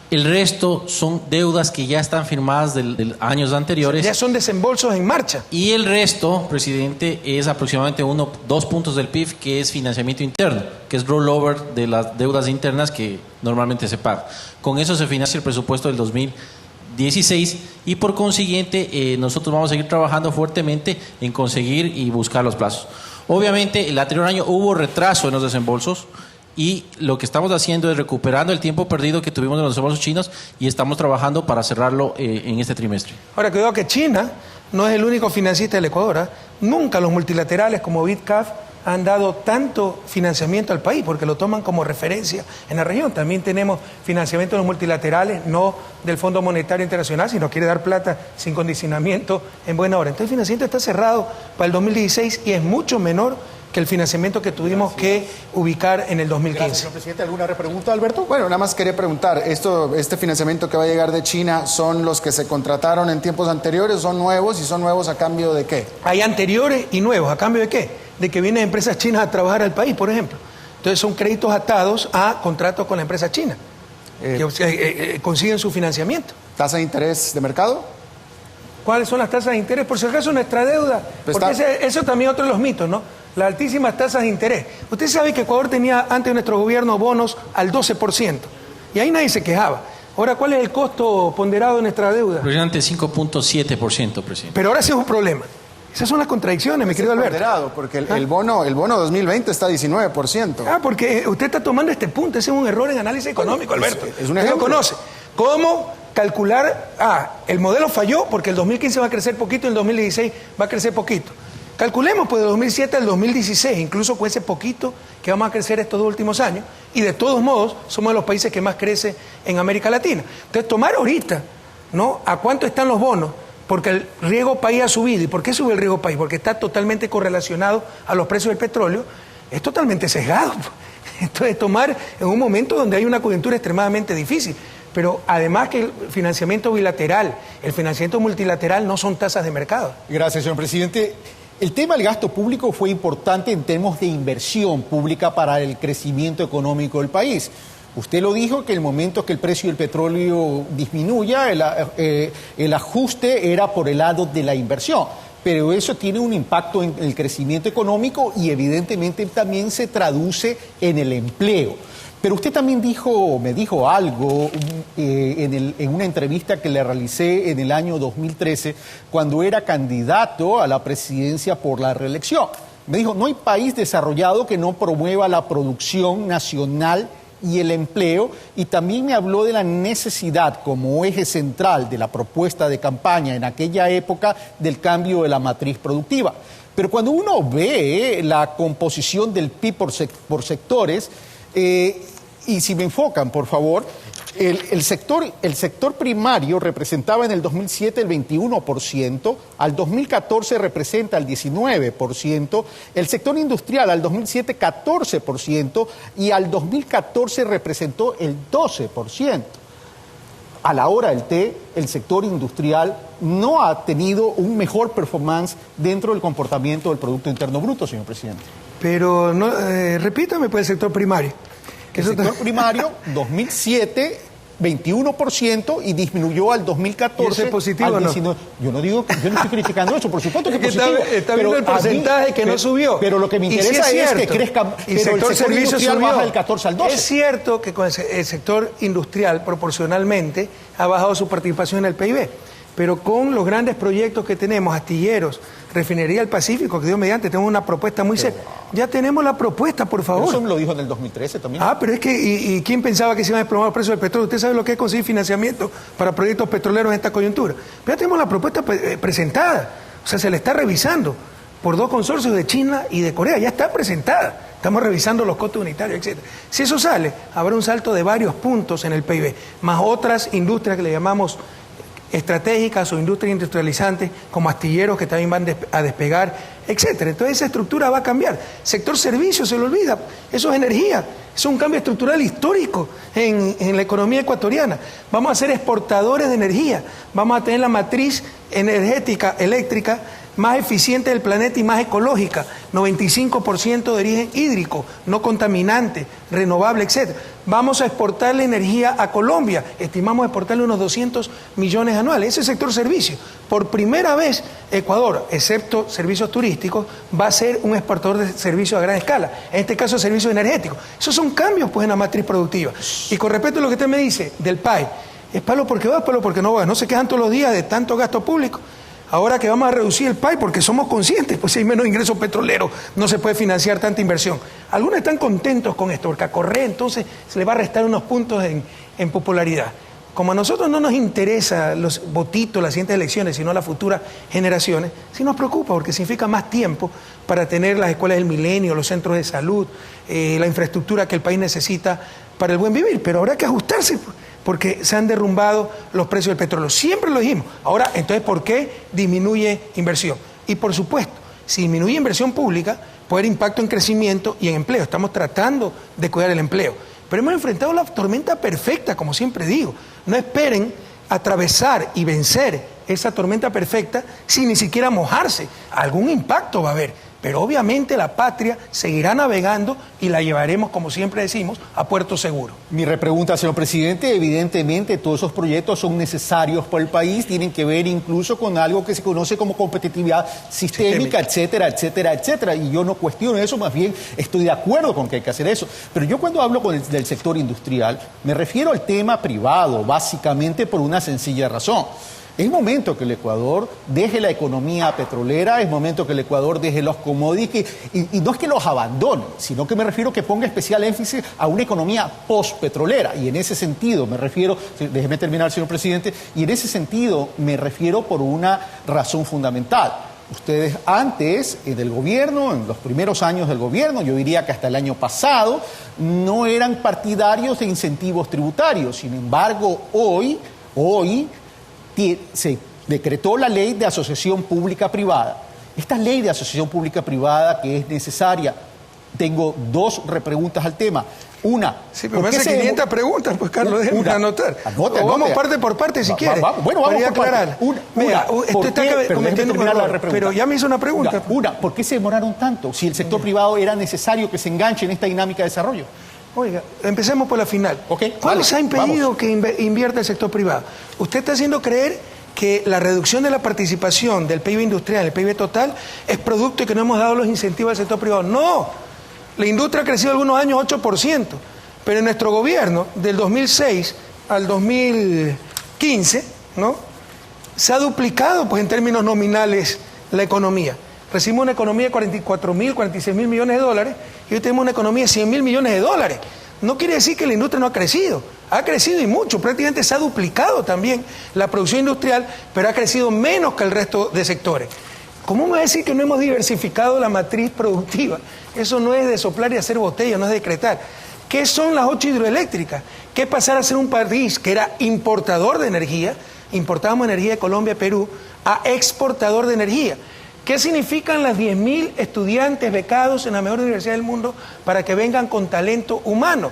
El resto son deudas que ya están firmadas de años anteriores. Ya son desembolsos en marcha. Y el resto, presidente, es aproximadamente 2 puntos del PIB, que es financiamiento interno, que es rollover de las deudas internas que normalmente se pagan. Con eso se financia el presupuesto del 2016 y por consiguiente nosotros vamos a seguir trabajando fuertemente en conseguir y buscar los plazos. Obviamente el anterior año hubo retraso en los desembolsos y lo que estamos haciendo es recuperando el tiempo perdido que tuvimos en los desembolsos chinos y estamos trabajando para cerrarlo en este trimestre. Ahora, cuidado que China no es el único financista del Ecuador, ¿eh? Nunca los multilaterales como BIDCAF han dado tanto financiamiento al país porque lo toman como referencia en la región. También tenemos financiamiento de los multilaterales, no del Fondo Monetario Internacional, sino quiere dar plata sin condicionamiento en buena hora. Entonces el financiamiento está cerrado para el 2016 y es mucho menor que el financiamiento que tuvimos que ubicar en el 2015. Gracias, señor presidente. ¿Alguna repregunta, Alberto? Bueno, nada más quería preguntar, ¿este financiamiento que va a llegar de China son los que se contrataron en tiempos anteriores, son nuevos y son nuevos a cambio de qué? Hay anteriores y nuevos, ¿a cambio de qué? De que vienen empresas chinas a trabajar al país, por ejemplo. Entonces son créditos atados a contratos con la empresa china, que consiguen su financiamiento. ¿Tasa de interés de mercado? ¿Cuáles son las tasas de interés? Por si acaso nuestra deuda, Pues porque eso también es otro de los mitos, ¿no? Las altísimas tasas de interés. Usted sabe que Ecuador tenía antes de nuestro gobierno bonos al 12%, y ahí nadie se quejaba. Ahora, ¿cuál es el costo ponderado de nuestra deuda? Presidente, 5.7%, presidente. Pero ahora sí es un problema. Esas son las contradicciones, mi querido Alberto. Ponderado, porque el bono 2020 está a 19%. Porque usted está tomando este punto, ese es un error en análisis económico, Alberto. Es un Usted ejemplo. lo conoce. ¿Cómo calcular? El modelo falló porque el 2015 va a crecer poquito y el 2016 va a crecer poquito. Calculemos pues de 2007 al 2016, incluso con ese poquito que vamos a crecer estos 2 últimos años, y de todos modos somos de los países que más crece en América Latina. Entonces tomar ahorita, ¿no? ¿A cuánto están los bonos? Porque el riesgo país ha subido. ¿Y por qué sube el riesgo país? Porque está totalmente correlacionado a los precios del petróleo. Es totalmente sesgado. Entonces tomar en un momento donde hay una coyuntura extremadamente difícil. Pero además que el financiamiento bilateral, el financiamiento multilateral no son tasas de mercado. Gracias, señor presidente. El tema del gasto público fue importante en términos de inversión pública para el crecimiento económico del país. Usted lo dijo, que el momento que el precio del petróleo disminuya, el ajuste era por el lado de la inversión. Pero eso tiene un impacto en el crecimiento económico y evidentemente también se traduce en el empleo. Pero usted también me dijo algo en una entrevista que le realicé en el año 2013, cuando era candidato a la presidencia por la reelección. Me dijo, no hay país desarrollado que no promueva la producción nacional y el empleo, y también me habló de la necesidad como eje central de la propuesta de campaña en aquella época del cambio de la matriz productiva. Pero cuando uno ve la composición del PIB por sectores, y si me enfocan, por favor, el sector primario representaba en el 2007 el 21%, al 2014 representa el 19%, el sector industrial al 2007 14% y al 2014 representó el 12%. A la hora del té, el sector industrial no ha tenido un mejor performance dentro del comportamiento del Producto Interno Bruto, señor presidente. Pero no, repítame pues el sector primario. El sector primario, 2007, 21% y disminuyó al 2014. ¿Y eso es positivo al 19%. o no? Yo no estoy criticando eso, por supuesto que es positivo. Está viendo el porcentaje que no subió. Pero lo que me interesa sí es que crezca, y pero el sector industrial subió. baja del 14 al 12. Es cierto que con el sector industrial proporcionalmente ha bajado su participación en el PIB, pero con los grandes proyectos que tenemos, astilleros, Refinería del Pacífico, que Dios mediante, tenemos una propuesta muy seria. Ya tenemos la propuesta, por favor. Eso me lo dijo en el 2013 también. Pero es que, ¿y quién pensaba que se iban a desplomar los precios del petróleo? Usted sabe lo que es conseguir financiamiento para proyectos petroleros en esta coyuntura. Pero ya tenemos la propuesta presentada, o sea, se le está revisando por 2 consorcios de China y de Corea, ya está presentada. Estamos revisando los costos unitarios, etc. Si eso sale, habrá un salto de varios puntos en el PIB, más otras industrias que le llamamos estratégicas o industrias industrializantes, como astilleros que también van a despegar, etcétera. Entonces esa estructura va a cambiar. Sector servicios, se le olvida, eso es energía, es un cambio estructural histórico en la economía ecuatoriana. Vamos a ser exportadores de energía, vamos a tener la matriz energética, eléctrica, más eficiente del planeta y más ecológica, 95% de origen hídrico, no contaminante, renovable, etc. Vamos a exportarle energía a Colombia, estimamos exportarle unos 200 millones anuales. Ese sector servicios, por primera vez Ecuador, excepto servicios turísticos, va a ser un exportador de servicios a gran escala, en este caso servicios energéticos. Esos son cambios pues en la matriz productiva. Y con respecto a lo que usted me dice del PAE, es palo porque va, palo porque no va. No se quejan todos los días de tanto gasto público. Ahora que vamos a reducir el PAE porque somos conscientes, pues si hay menos ingresos petroleros, no se puede financiar tanta inversión. Algunos están contentos con esto, porque a Correa entonces se le va a restar unos puntos en popularidad. Como a nosotros no nos interesa los votitos, las siguientes elecciones, sino las futuras generaciones, sí nos preocupa porque significa más tiempo para tener las escuelas del milenio, los centros de salud, la infraestructura que el país necesita para el buen vivir. Pero habrá que ajustarse porque se han derrumbado los precios del petróleo. Siempre lo dijimos. Ahora, entonces, ¿por qué disminuye inversión? Y por supuesto, si disminuye inversión pública, puede haber impacto en crecimiento y en empleo. Estamos tratando de cuidar el empleo. Pero hemos enfrentado la tormenta perfecta, como siempre digo. No esperen atravesar y vencer esa tormenta perfecta sin ni siquiera mojarse. Algún impacto va a haber. Pero obviamente la patria seguirá navegando y la llevaremos, como siempre decimos, a puerto seguro. Mi repregunta, señor presidente, evidentemente todos esos proyectos son necesarios para el país, tienen que ver incluso con algo que se conoce como competitividad sistémica, etcétera, etcétera, etcétera. Y yo no cuestiono eso, más bien estoy de acuerdo con que hay que hacer eso. Pero yo cuando hablo del sector industrial, me refiero al tema privado, básicamente por una sencilla razón. Es momento que el Ecuador deje la economía petrolera, es momento que el Ecuador deje los commodities y no es que los abandone, sino que me refiero que ponga especial énfasis a una economía post-petrolera. Y en ese sentido me refiero, déjeme terminar, señor presidente, y en ese sentido me refiero por una razón fundamental. Ustedes antes del gobierno, en los primeros años del gobierno, yo diría que hasta el año pasado, no eran partidarios de incentivos tributarios. Sin embargo, hoy se decretó la ley de asociación pública-privada. Esta ley de asociación pública-privada que es necesaria, tengo dos repreguntas al tema. Una... Sí, pero me hace 500 preguntas, pues Carlos, déjeme anotar. Anote. Vamos parte por parte si quiere. Bueno, vamos por aclarar. Pero ya me hizo una pregunta. ¿Por qué se demoraron tanto? Si el sector privado era necesario que se enganche en esta dinámica de desarrollo. Oiga, empecemos por la final. ¿Cuál se ha impedido que invierta el sector privado? Usted está haciendo creer que la reducción de la participación del PIB industrial, el PIB total, es producto de que no hemos dado los incentivos al sector privado. No, la industria ha crecido algunos años 8%, pero en nuestro gobierno, del 2006 al 2015, ¿no?, se ha duplicado pues, en términos nominales la economía. Recibimos una economía de 44.000, 46.000 millones de dólares y hoy tenemos una economía de 100.000 millones de dólares. No quiere decir que la industria no ha crecido y mucho, prácticamente se ha duplicado también la producción industrial, pero ha crecido menos que el resto de sectores. ¿Cómo me va a decir que no hemos diversificado la matriz productiva? Eso no es de soplar y hacer botella, no es de decretar. ¿Qué son las 8 hidroeléctricas? ¿Qué es pasar a ser un país que era importador de energía, importábamos energía de Colombia, Perú, a exportador de energía? ¿Qué significan las 10.000 estudiantes becados en la mejor universidad del mundo para que vengan con talento humano?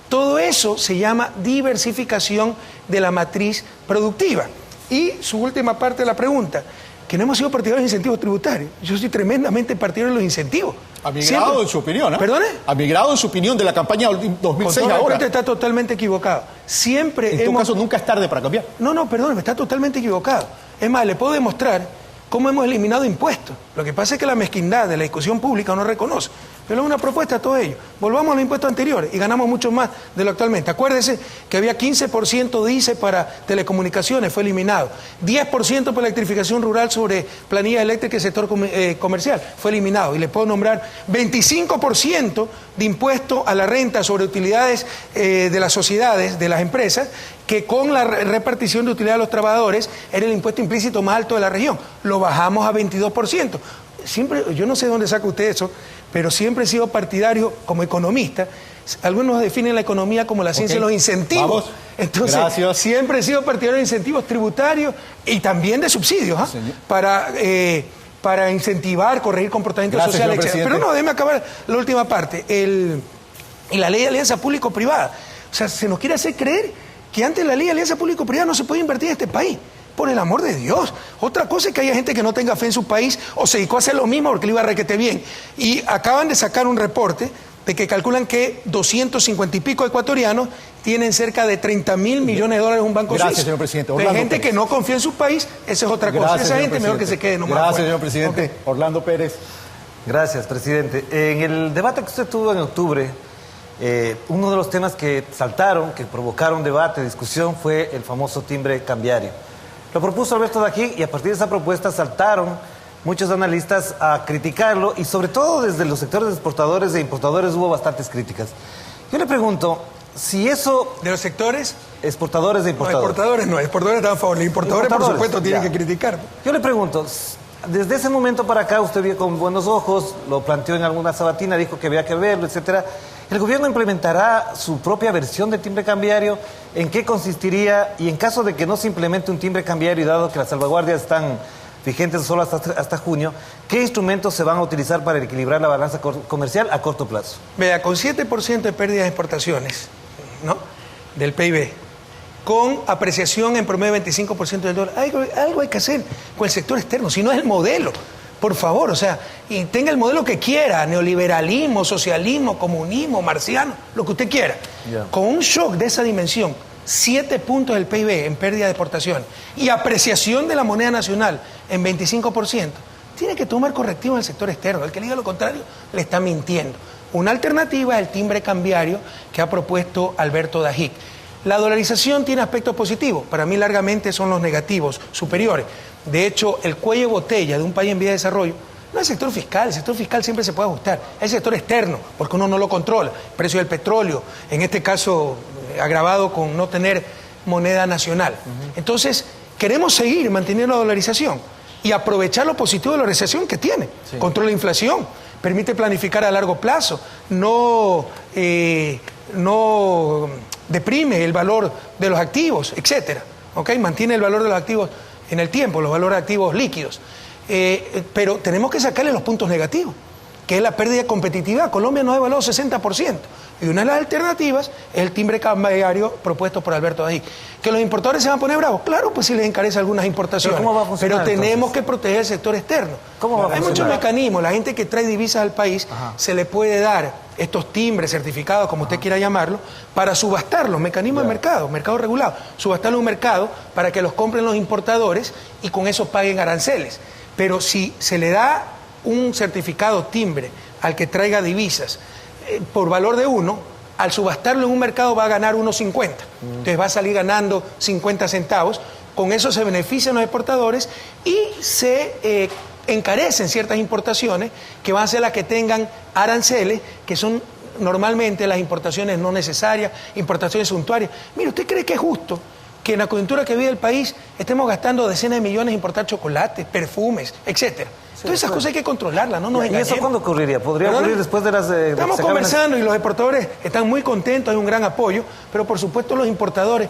Todo eso se llama diversificación de la matriz productiva. Y su última parte de la pregunta, que no hemos sido partidarios de incentivos tributarios. Yo soy tremendamente partidario de los incentivos. Ha migrado en su opinión, ¿eh? ¿Perdone? Ha migrado en su opinión de la campaña 2006 ahora. Usted está totalmente equivocado. En todo caso, nunca es tarde para cambiar. No, perdón, está totalmente equivocado. Es más, le puedo demostrar cómo hemos eliminado impuestos. Lo que pasa es que la mezquindad de la discusión pública no reconoce. Pero es una propuesta a todo ello. Volvamos a los impuestos anteriores y ganamos mucho más de lo actualmente. Acuérdese que había 15% de ICE para telecomunicaciones, fue eliminado. 10% para electrificación rural sobre planilla eléctrica y sector comercial, fue eliminado. Y le puedo nombrar 25% de impuesto a la renta sobre utilidades de las sociedades, de las empresas, que con la repartición de utilidad de los trabajadores era el impuesto implícito más alto de la región. Lo bajamos a 22%. Siempre, yo no sé de dónde saca usted eso, pero siempre he sido partidario como economista. Algunos definen la economía como la ciencia de los incentivos. Vamos. Entonces, gracias. Siempre he sido partidario de incentivos tributarios y también de subsidios, ¿eh? Para incentivar, corregir comportamientos sociales, etc. Pero no, déjeme acabar la última parte. Y la ley de alianza público-privada. O sea, se nos quiere hacer creer que antes la ley de alianza público-privada no se podía invertir en este país. Por el amor de Dios. Otra cosa es que haya gente que no tenga fe en su país o se dedicó a hacer lo mismo porque le iba a requete bien. Y acaban de sacar un reporte de que calculan que 250 y pico ecuatorianos tienen cerca de 30.000 millones de dólares en un banco suizo. Gracias, señor presidente. Hay gente que no confía en su país, esa es otra cosa. Gracias, Esa gente presidente. mejor que se quede nomás. Gracias, señor presidente. Okay. Orlando Pérez. Gracias, presidente. En el debate que usted tuvo en octubre, uno de los temas que saltaron, que provocaron debate, discusión, fue el famoso timbre cambiario. Lo propuso Alberto Dajic y a partir de esa propuesta saltaron muchos analistas a criticarlo y sobre todo desde los sectores de exportadores e importadores hubo bastantes críticas. Yo le pregunto, si eso... ¿De los sectores? Exportadores e importadores. Exportadores están a favor. Los importadores, por supuesto, tienen que criticar. Yo le pregunto, desde ese momento para acá usted vio con buenos ojos, lo planteó en alguna sabatina, dijo que había que verlo, etcétera. ¿El gobierno implementará su propia versión de timbre cambiario? ¿En qué consistiría? Y en caso de que no se implemente un timbre cambiario, y dado que las salvaguardias están vigentes solo hasta junio, ¿qué instrumentos se van a utilizar para equilibrar la balanza comercial a corto plazo? Vea, con 7% de pérdida de exportaciones, ¿no?, del PIB, con apreciación en promedio de 25% del dólar, algo hay que hacer con el sector externo, si no es el modelo. Por favor, o sea, y tenga el modelo que quiera, neoliberalismo, socialismo, comunismo, marciano, lo que usted quiera. Yeah. Con un shock de esa dimensión, 7 puntos del PIB en pérdida de exportación y apreciación de la moneda nacional en 25%, tiene que tomar correctivos en el sector externo. El que diga lo contrario le está mintiendo. Una alternativa es el timbre cambiario que ha propuesto Alberto Dajic. La dolarización tiene aspectos positivos, para mí largamente son los negativos superiores. De hecho, el cuello de botella de un país en vía de desarrollo no es el sector fiscal siempre se puede ajustar, es el sector externo, porque uno no lo controla, el precio del petróleo, en este caso agravado con no tener moneda nacional. Entonces, queremos seguir manteniendo la dolarización y aprovechar lo positivo de la recesión que tiene, controla la inflación, permite planificar a largo plazo, no deprime el valor de los activos, etcétera, ¿okay? Mantiene el valor de los activos en el tiempo, los valores activos líquidos. Pero tenemos que sacarle los puntos negativos, que es la pérdida de competitividad. Colombia no ha devaluado 60%. Y una de las alternativas es el timbre cambiario propuesto por Alberto Dajic. ¿Que los importadores se van a poner bravos? Claro, pues si les encarece algunas importaciones. ¿Pero cómo va a funcionar, pero tenemos entonces que proteger el sector externo. ¿Cómo va a funcionar? Hay muchos mecanismos. La gente que trae divisas al país se le puede dar estos timbres, certificados, como usted quiera llamarlo, para subastarlos, mecanismos de mercado regulado. Subastarlo en un mercado para que los compren los importadores y con eso paguen aranceles. Pero si se le da un certificado timbre al que traiga divisas por valor de 1, al subastarlo en un mercado va a ganar 1.50. Entonces va a salir ganando 50 centavos. Con eso se benefician los exportadores y se encarecen ciertas importaciones que van a ser las que tengan aranceles, que son normalmente las importaciones no necesarias, importaciones suntuarias. Mire, ¿usted cree que es justo que en la coyuntura que vive el país estemos gastando decenas de millones en importar chocolates, perfumes, etcétera? Entonces esas cosas hay que controlarlas, no nos engañemos. ¿Y eso cuándo ocurriría? ¿Podría ocurrir después de las... Estamos conversando y los exportadores están muy contentos, hay un gran apoyo, pero por supuesto los importadores...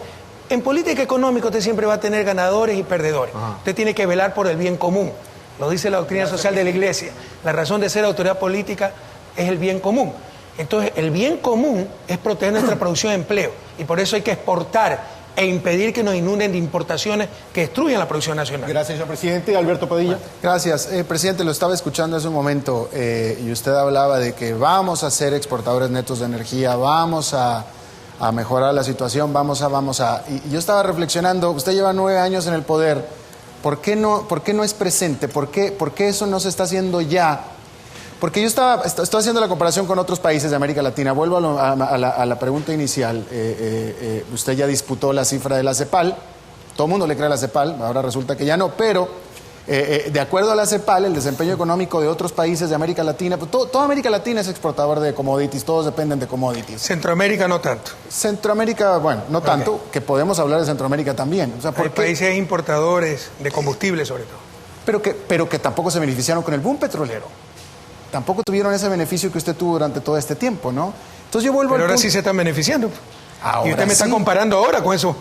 En política económica usted siempre va a tener ganadores y perdedores. Usted tiene que velar por el bien común. Lo dice la doctrina social de la Iglesia. La razón de ser autoridad política es el bien común. Entonces, el bien común es proteger nuestra producción de empleo. Y por eso hay que exportar e impedir que nos inunden de importaciones que destruyan la producción nacional. Gracias, señor presidente. Alberto Padilla. Gracias. Presidente, lo estaba escuchando hace un momento y usted hablaba de que vamos a ser exportadores netos de energía, vamos a mejorar la situación, vamos a... Y yo estaba reflexionando, usted lleva 9 años en el poder, ¿por qué no es presente? ¿Por qué eso no se está haciendo ya? Porque yo estoy haciendo la comparación con otros países de América Latina. Vuelvo a la pregunta inicial. Usted ya disputó la cifra de la CEPAL. Todo el mundo le cree a la CEPAL, ahora resulta que ya no. Pero, de acuerdo a la CEPAL, el desempeño económico de otros países de América Latina, pues toda América Latina es exportador de commodities, todos dependen de commodities. Centroamérica no tanto. Centroamérica, bueno, no tanto, que podemos hablar de Centroamérica también. O sea, hay países importadores de combustible sobre todo. Pero que tampoco se beneficiaron con el boom petrolero. Tampoco tuvieron ese beneficio que usted tuvo durante todo este tiempo, ¿no? Entonces yo vuelvo Pero ahora sí se están beneficiando. Ahora y usted me está comparando ahora con esos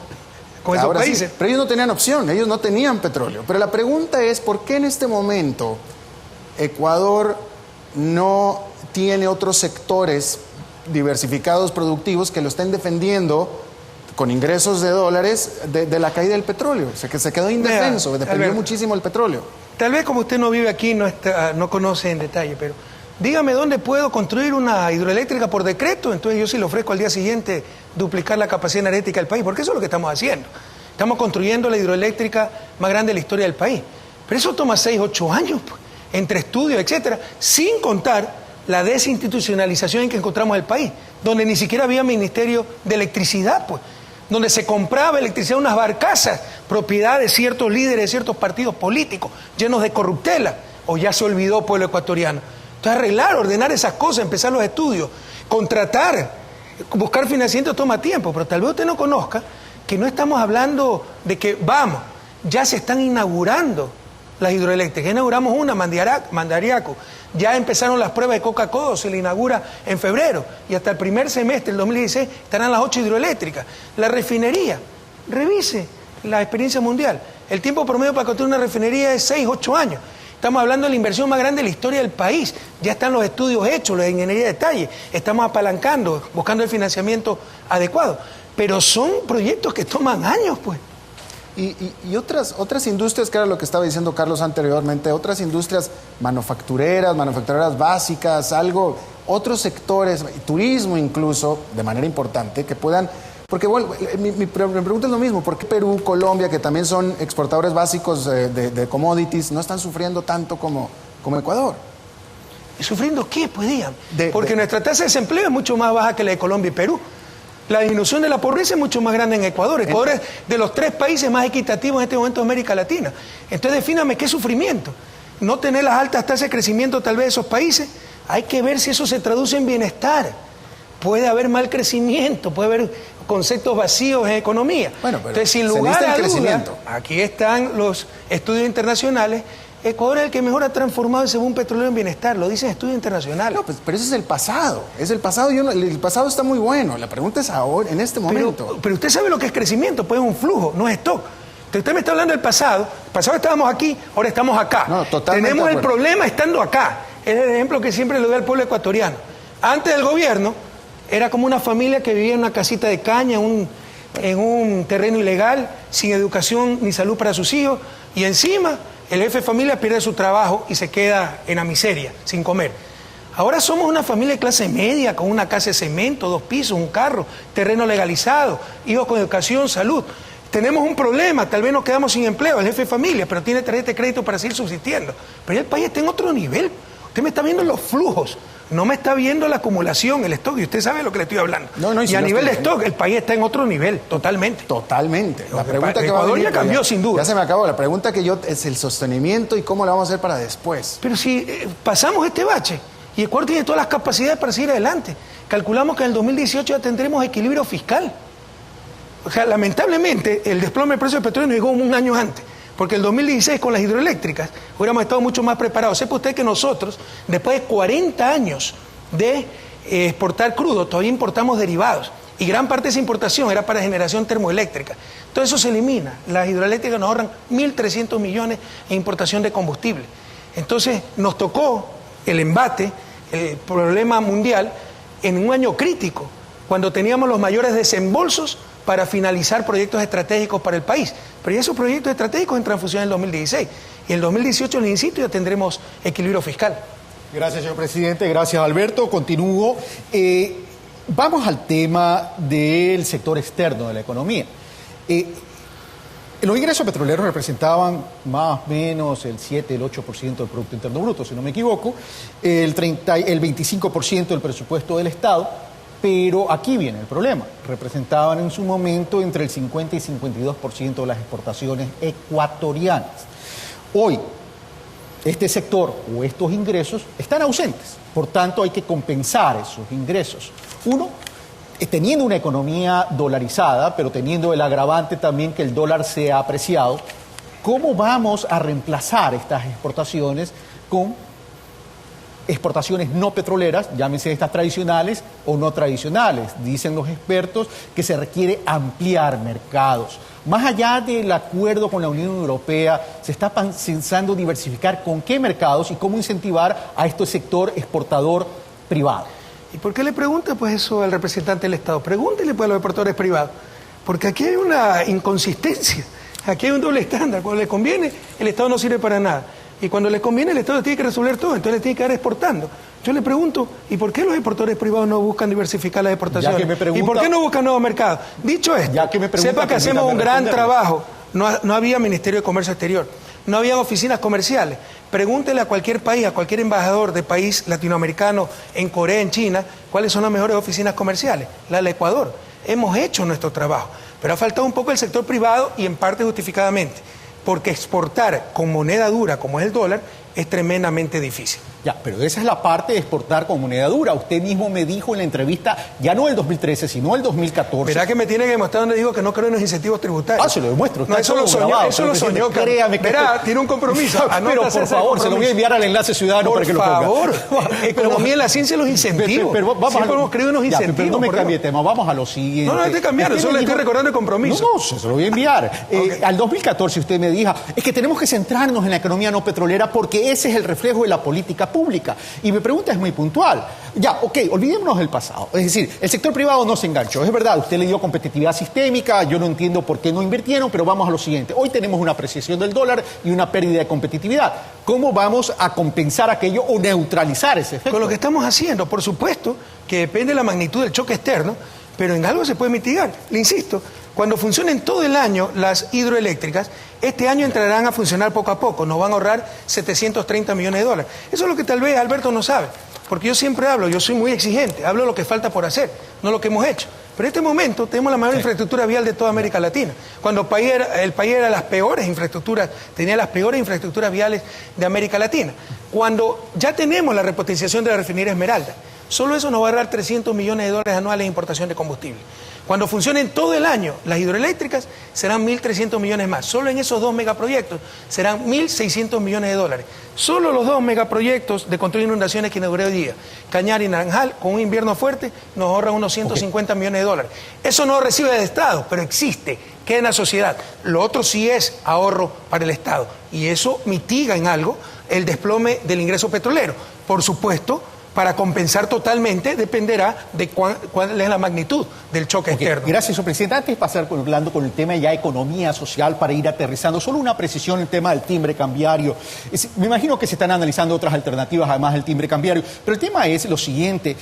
países. Sí. Pero ellos no tenían opción, ellos no tenían petróleo. Pero la pregunta es, ¿por qué en este momento Ecuador no tiene otros sectores diversificados productivos que lo estén defendiendo con ingresos de dólares de la caída del petróleo. O sea, que se quedó indefenso, dependió Alberto, muchísimo el petróleo. Tal vez como usted no vive aquí, no conoce en detalle, pero dígame dónde puedo construir una hidroeléctrica por decreto, entonces yo sí le ofrezco al día siguiente duplicar la capacidad energética del país, porque eso es lo que estamos haciendo. Estamos construyendo la hidroeléctrica más grande de la historia del país. Pero eso toma 6, 8 años, pues, entre estudios, etcétera, sin contar la desinstitucionalización en que encontramos el país, donde ni siquiera había ministerio de electricidad, pues, donde se compraba electricidad en unas barcazas, propiedad de ciertos líderes de ciertos partidos políticos, llenos de corruptela, o ya se olvidó pueblo ecuatoriano. Entonces arreglar, ordenar esas cosas, empezar los estudios, contratar, buscar financiamiento toma tiempo, pero tal vez usted no conozca que no estamos hablando de que, vamos, ya se están inaugurando las hidroeléctricas. Ya inauguramos una, Mandariaco. Ya empezaron las pruebas de Coca-Cola, se le inaugura en febrero. Y hasta el primer semestre del 2016 estarán las 8 hidroeléctricas. La refinería, revise la experiencia mundial. El tiempo promedio para construir una refinería es 6, 8 años. Estamos hablando de la inversión más grande de la historia del país. Ya están los estudios hechos, la ingeniería de detalle. Estamos apalancando, buscando el financiamiento adecuado. Pero son proyectos que toman años, pues. Y otras industrias, que era lo que estaba diciendo Carlos anteriormente, otras industrias manufactureras básicas, otros sectores, turismo incluso, de manera importante, que puedan... Porque bueno, mi pregunta es lo mismo, ¿por qué Perú, Colombia, que también son exportadores básicos de commodities, no están sufriendo tanto como Ecuador? ¿Y sufriendo qué? Pues digan. Porque nuestra tasa de desempleo es mucho más baja que la de Colombia y Perú. La disminución de la pobreza es mucho más grande en Ecuador. Ecuador es de los 3 países más equitativos en este momento de América Latina. Entonces defíname qué sufrimiento. No tener las altas tasas de crecimiento tal vez de esos países. Hay que ver si eso se traduce en bienestar. Puede haber mal crecimiento, puede haber conceptos vacíos en economía. Bueno, pero entonces, sin lugar a dudas, aquí están los estudios internacionales. Ecuador es el que mejor ha transformado ese boom petrolero en bienestar, lo dicen estudios internacionales. No, pues, pero ese es el pasado, el pasado está muy bueno, la pregunta es ahora, en este momento. Pero usted sabe lo que es crecimiento, pues es un flujo, no es stock. Entonces usted me está hablando del pasado estábamos aquí, ahora estamos acá. No, totalmente. Tenemos el problema estando acá, es el ejemplo que siempre le doy al pueblo ecuatoriano. Antes del gobierno, era como una familia que vivía en una casita de caña, en un terreno ilegal, sin educación ni salud para sus hijos, y encima el jefe de familia pierde su trabajo y se queda en la miseria, sin comer. Ahora somos una familia de clase media, con una casa de cemento, 2 pisos, un carro, terreno legalizado, hijos con educación, salud. Tenemos un problema, tal vez nos quedamos sin empleo, el jefe de familia, pero tiene tarjeta de crédito para seguir subsistiendo. Pero el país está en otro nivel. Usted me está viendo los flujos, no me está viendo la acumulación, el stock, y usted sabe de lo que le estoy hablando. Y a nivel de stock, el país está en otro nivel, totalmente. Totalmente. La pregunta que Ecuador ya cambió, sin duda. Ya se me acabó. La pregunta es el sostenimiento y cómo lo vamos a hacer para después. Pero si pasamos este bache, y Ecuador tiene todas las capacidades para seguir adelante, calculamos que en el 2018 ya tendremos equilibrio fiscal. O sea, lamentablemente, el desplome del precio del petróleo nos llegó un año antes. Porque el 2016 con las hidroeléctricas hubiéramos estado mucho más preparados. Sepa usted que nosotros, después de 40 años de exportar crudo, todavía importamos derivados. Y gran parte de esa importación era para generación termoeléctrica. Todo eso se elimina. Las hidroeléctricas nos ahorran 1.300 millones en importación de combustible. Entonces nos tocó el embate, el problema mundial, en un año crítico, cuando teníamos los mayores desembolsos para finalizar proyectos estratégicos para el país. Pero ya esos proyectos estratégicos entran en función en el 2016. Y en el 2018, en el insisto, ya tendremos equilibrio fiscal. Gracias, señor presidente. Gracias, Alberto. Continúo. Vamos al tema del sector externo de la economía. Los ingresos petroleros representaban más o menos el 7, el 8% del Producto Interno Bruto, si no me equivoco, el 25% del presupuesto del Estado. Pero aquí viene el problema. Representaban en su momento entre el 50 y 52% de las exportaciones ecuatorianas. Hoy, este sector o estos ingresos están ausentes. Por tanto, hay que compensar esos ingresos. Uno, teniendo una economía dolarizada, pero teniendo el agravante también que el dólar se ha apreciado, ¿cómo vamos a reemplazar estas exportaciones con exportaciones no petroleras, llámense estas tradicionales o no tradicionales? Dicen los expertos que se requiere ampliar mercados. Más allá del acuerdo con la Unión Europea, se está pensando diversificar con qué mercados y cómo incentivar a este sector exportador privado. ¿Y por qué le pregunta pues eso al representante del Estado? Pregúntele pues a los exportadores privados. porque aquí hay una inconsistencia, aquí hay un doble estándar. Cuando le conviene, el Estado no sirve para nada. Y cuando le conviene, el Estado tiene que resolver todo, entonces le tiene que dar exportando. Yo le pregunto, ¿y por qué los exportadores privados no buscan diversificar las exportaciones? ¿Y por qué no buscan nuevos mercados? Dicho esto, sepa que hacemos un gran trabajo. No había Ministerio de Comercio Exterior, no había oficinas comerciales. Pregúntele a cualquier país, a cualquier embajador de país latinoamericano, en Corea, en China, cuáles son las mejores oficinas comerciales. La del Ecuador. Hemos hecho nuestro trabajo, pero ha faltado un poco el sector privado y en parte justificadamente, porque exportar con moneda dura como es el dólar es tremendamente difícil. Ya, pero esa es la parte de exportar con moneda dura. Usted mismo me dijo en la entrevista, ya no el 2013, sino el 2014. ¿Verdad que me tiene que demostrar donde digo que no creo en los incentivos tributarios? Se lo demuestro. No, eso lo soñó. Créame que... Verá, tiene un compromiso. Pero por favor, se lo voy a enviar al enlace ciudadano para que lo ponga. Por favor, economía en la ciencia y los incentivos. Pero vamos siempre hemos creído en los incentivos. Pero no me cambie de tema, vamos a lo siguiente. No estoy cambiando, solo le estoy recordando el compromiso. No, se lo voy a enviar. Al 2014 usted me dijo, es que tenemos que centrarnos en la economía no petrolera porque ese es el reflejo de la política pública. Y mi pregunta es muy puntual. Ya, olvidémonos del pasado. Es decir, el sector privado no se enganchó. Es verdad, usted le dio competitividad sistémica, yo no entiendo por qué no invirtieron, pero vamos a lo siguiente. Hoy tenemos una apreciación del dólar y una pérdida de competitividad. ¿Cómo vamos a compensar aquello o neutralizar ese efecto? Con lo que estamos haciendo, por supuesto, que depende de la magnitud del choque externo, pero en algo se puede mitigar. Le insisto, cuando funcionen todo el año las hidroeléctricas, este año entrarán a funcionar poco a poco, nos van a ahorrar 730 millones de dólares. Eso es lo que tal vez Alberto no sabe, porque yo siempre hablo, yo soy muy exigente, hablo de lo que falta por hacer, no lo que hemos hecho. Pero en este momento tenemos la mayor infraestructura vial de toda América Latina. Cuando el país era las peores infraestructuras, tenía las peores infraestructuras viales de América Latina. Cuando ya tenemos la repotenciación de la refinería Esmeralda, solo eso nos va a ahorrar 300 millones de dólares anuales de importación de combustible. Cuando funcionen todo el año las hidroeléctricas, serán 1.300 millones más. Solo en esos 2 megaproyectos serán 1.600 millones de dólares. Solo los 2 megaproyectos de control de inundaciones que inauguré hoy día, Cañar y Naranjal, con un invierno fuerte, nos ahorran unos 150 millones de dólares. Eso no recibe del Estado, pero existe, queda en la sociedad. Lo otro sí es ahorro para el Estado. Y eso mitiga en algo el desplome del ingreso petrolero. Por supuesto, para compensar totalmente dependerá de cuál es la magnitud del choque externo. Gracias, señor presidente. Antes de pasar hablando con el tema ya economía social para ir aterrizando, solo una precisión en el tema del timbre cambiario. Me imagino que se están analizando otras alternativas además del timbre cambiario, pero el tema es lo siguiente.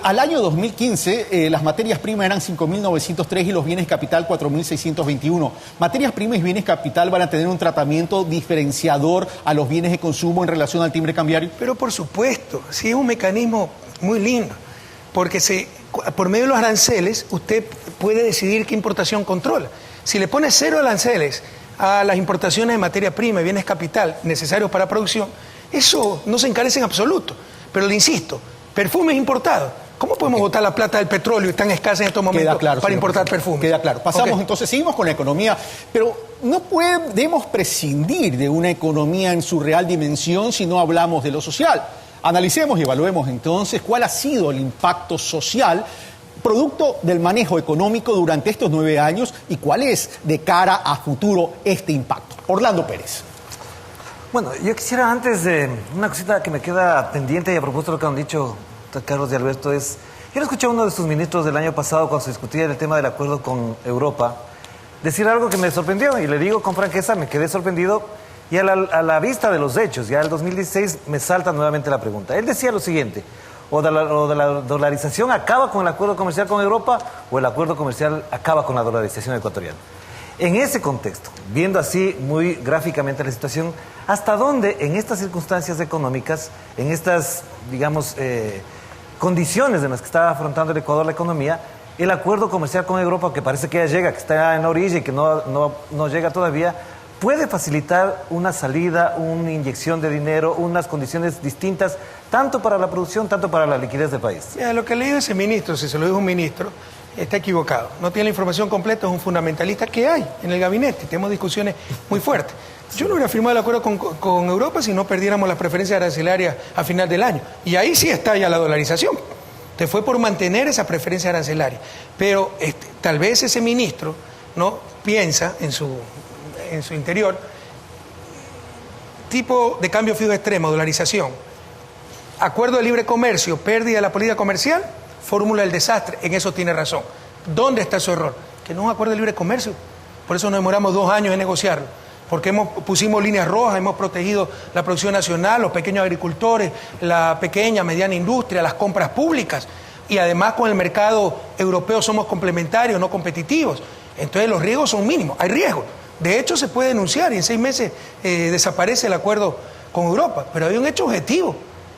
Al año 2015 las materias primas eran 5.903 y los bienes capital 4.621. Materias primas y bienes capital van a tener un tratamiento diferenciador a los bienes de consumo en relación al timbre cambiario. Pero por supuesto, sí es un mecanismo muy lindo, porque por medio de los aranceles usted puede decidir qué importación controla. Si le pone 0 aranceles a las importaciones de materia prima y bienes capital necesarios para producción, eso no se encarece en absoluto. Pero le insisto, perfumes importados. ¿Cómo podemos botar la plata del petróleo y tan escasa en estos momentos para importar perfumes? Queda claro. Pasamos entonces, seguimos con la economía, pero no podemos prescindir de una economía en su real dimensión si no hablamos de lo social. Analicemos y evaluemos entonces cuál ha sido el impacto social producto del manejo económico durante estos 9 años y cuál es de cara a futuro este impacto. Orlando Pérez. Bueno, yo quisiera antes de una cosita que me queda pendiente y a propósito de lo que han dicho Carlos y Alberto es, yo escuché a uno de sus ministros del año pasado cuando se discutía el tema del acuerdo con Europa decir algo que me sorprendió y le digo con franqueza, me quedé sorprendido. Y a la vista de los hechos, ya el 2016 me salta nuevamente la pregunta. Él decía lo siguiente, o de la dolarización acaba con el acuerdo comercial con Europa, o el acuerdo comercial acaba con la dolarización ecuatoriana. En ese contexto, viendo así muy gráficamente la situación, ¿hasta dónde en estas circunstancias económicas, en estas, digamos, condiciones en las que está afrontando el Ecuador la economía, el acuerdo comercial con Europa, que parece que ya llega, que está en la orilla y que no llega todavía, puede facilitar una salida, una inyección de dinero, unas condiciones distintas, tanto para la producción, tanto para la liquidez del país? Mira, lo que le dijo ese ministro, si se lo dijo un ministro, está equivocado. No tiene la información completa, es un fundamentalista que hay en el gabinete. Tenemos discusiones muy fuertes. Yo no hubiera firmado el acuerdo con Europa si no perdiéramos las preferencias arancelarias a final del año. Y ahí sí está ya la dolarización. Te fue por mantener esa preferencia arancelaria. Pero tal vez ese ministro no piensa en su interior, tipo de cambio fijo extremo, dolarización, acuerdo de libre comercio, pérdida de la política comercial, fórmula del desastre, en eso tiene razón. ¿Dónde está su error? que no es un acuerdo de libre comercio. Por eso nos demoramos 2 años en negociarlo. Porque pusimos líneas rojas, hemos protegido la producción nacional, los pequeños agricultores, la pequeña, mediana industria, las compras públicas. Y además con el mercado europeo somos complementarios, no competitivos. Entonces los riesgos son mínimos. Hay riesgos. De hecho se puede denunciar y en 6 meses desaparece el acuerdo con Europa. Pero hay un hecho objetivo,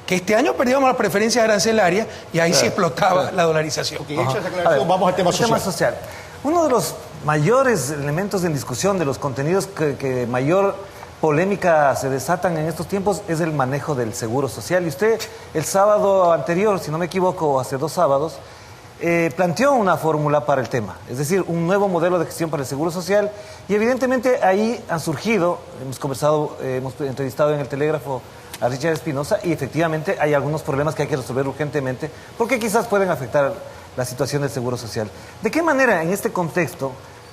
que este año perdíamos la preferencia arancelaria y ahí sí explotaba la dolarización. Okay, hecho esa aclaración, vamos al tema social. Uno de los mayores elementos en discusión, de los contenidos que mayor polémica se desatan en estos tiempos, es el manejo del seguro social. Y usted, el sábado anterior, si no me equivoco, o hace 2 sábados, planteó una fórmula para el tema, es decir, un nuevo modelo de gestión para el seguro social. Y evidentemente ahí han surgido, hemos conversado, hemos entrevistado en el Telégrafo a Richard Espinosa, y efectivamente hay algunos problemas que hay que resolver urgentemente, porque quizás pueden afectar la situación del seguro social. ¿De qué manera, en este contexto,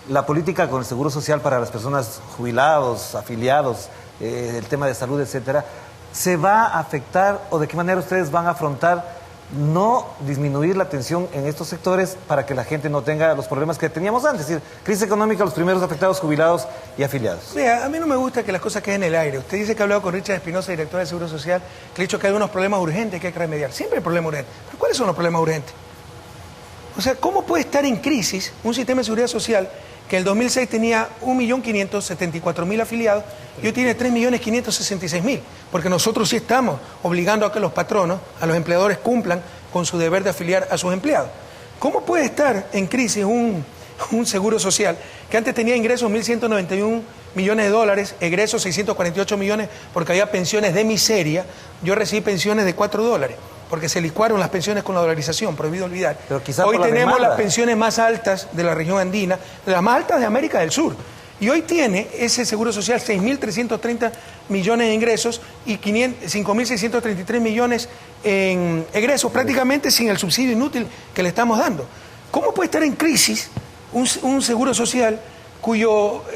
la política con el seguro social para las personas jubilados, afiliados, el tema de salud, etcétera, se va a afectar, o de qué manera ustedes van a afrontar no disminuir la tensión en estos sectores para que la gente no tenga los problemas que teníamos antes? Es decir, crisis económica, los primeros afectados, jubilados y afiliados. Mira, a mí no me gusta que las cosas queden en el aire. Usted dice que ha hablado con Richard Espinosa, director del Seguro Social, que le ha dicho que hay unos problemas urgentes que hay que remediar. Siempre hay problemas urgentes. ¿Pero cuáles son los problemas urgentes? O sea, ¿cómo puede estar en crisis un sistema de seguridad social que en el 2006 tenía 1.574.000 afiliados y hoy tiene 3.566.000? Porque nosotros sí estamos obligando a que los patronos, a los empleadores, cumplan con su deber de afiliar a sus empleados. ¿Cómo puede estar en crisis un seguro social que antes tenía ingresos 1.191 millones de dólares, egresos 648 millones porque había pensiones de miseria? Yo recibí pensiones de $4, porque se licuaron las pensiones con la dolarización, prohibido olvidar. Hoy tenemos las pensiones más altas de la región andina, las más altas de América del Sur. Y hoy tiene ese Seguro Social 6.330 millones de ingresos y 5.633 millones en egresos, prácticamente sin el subsidio inútil que le estamos dando. ¿Cómo puede estar en crisis un Seguro Social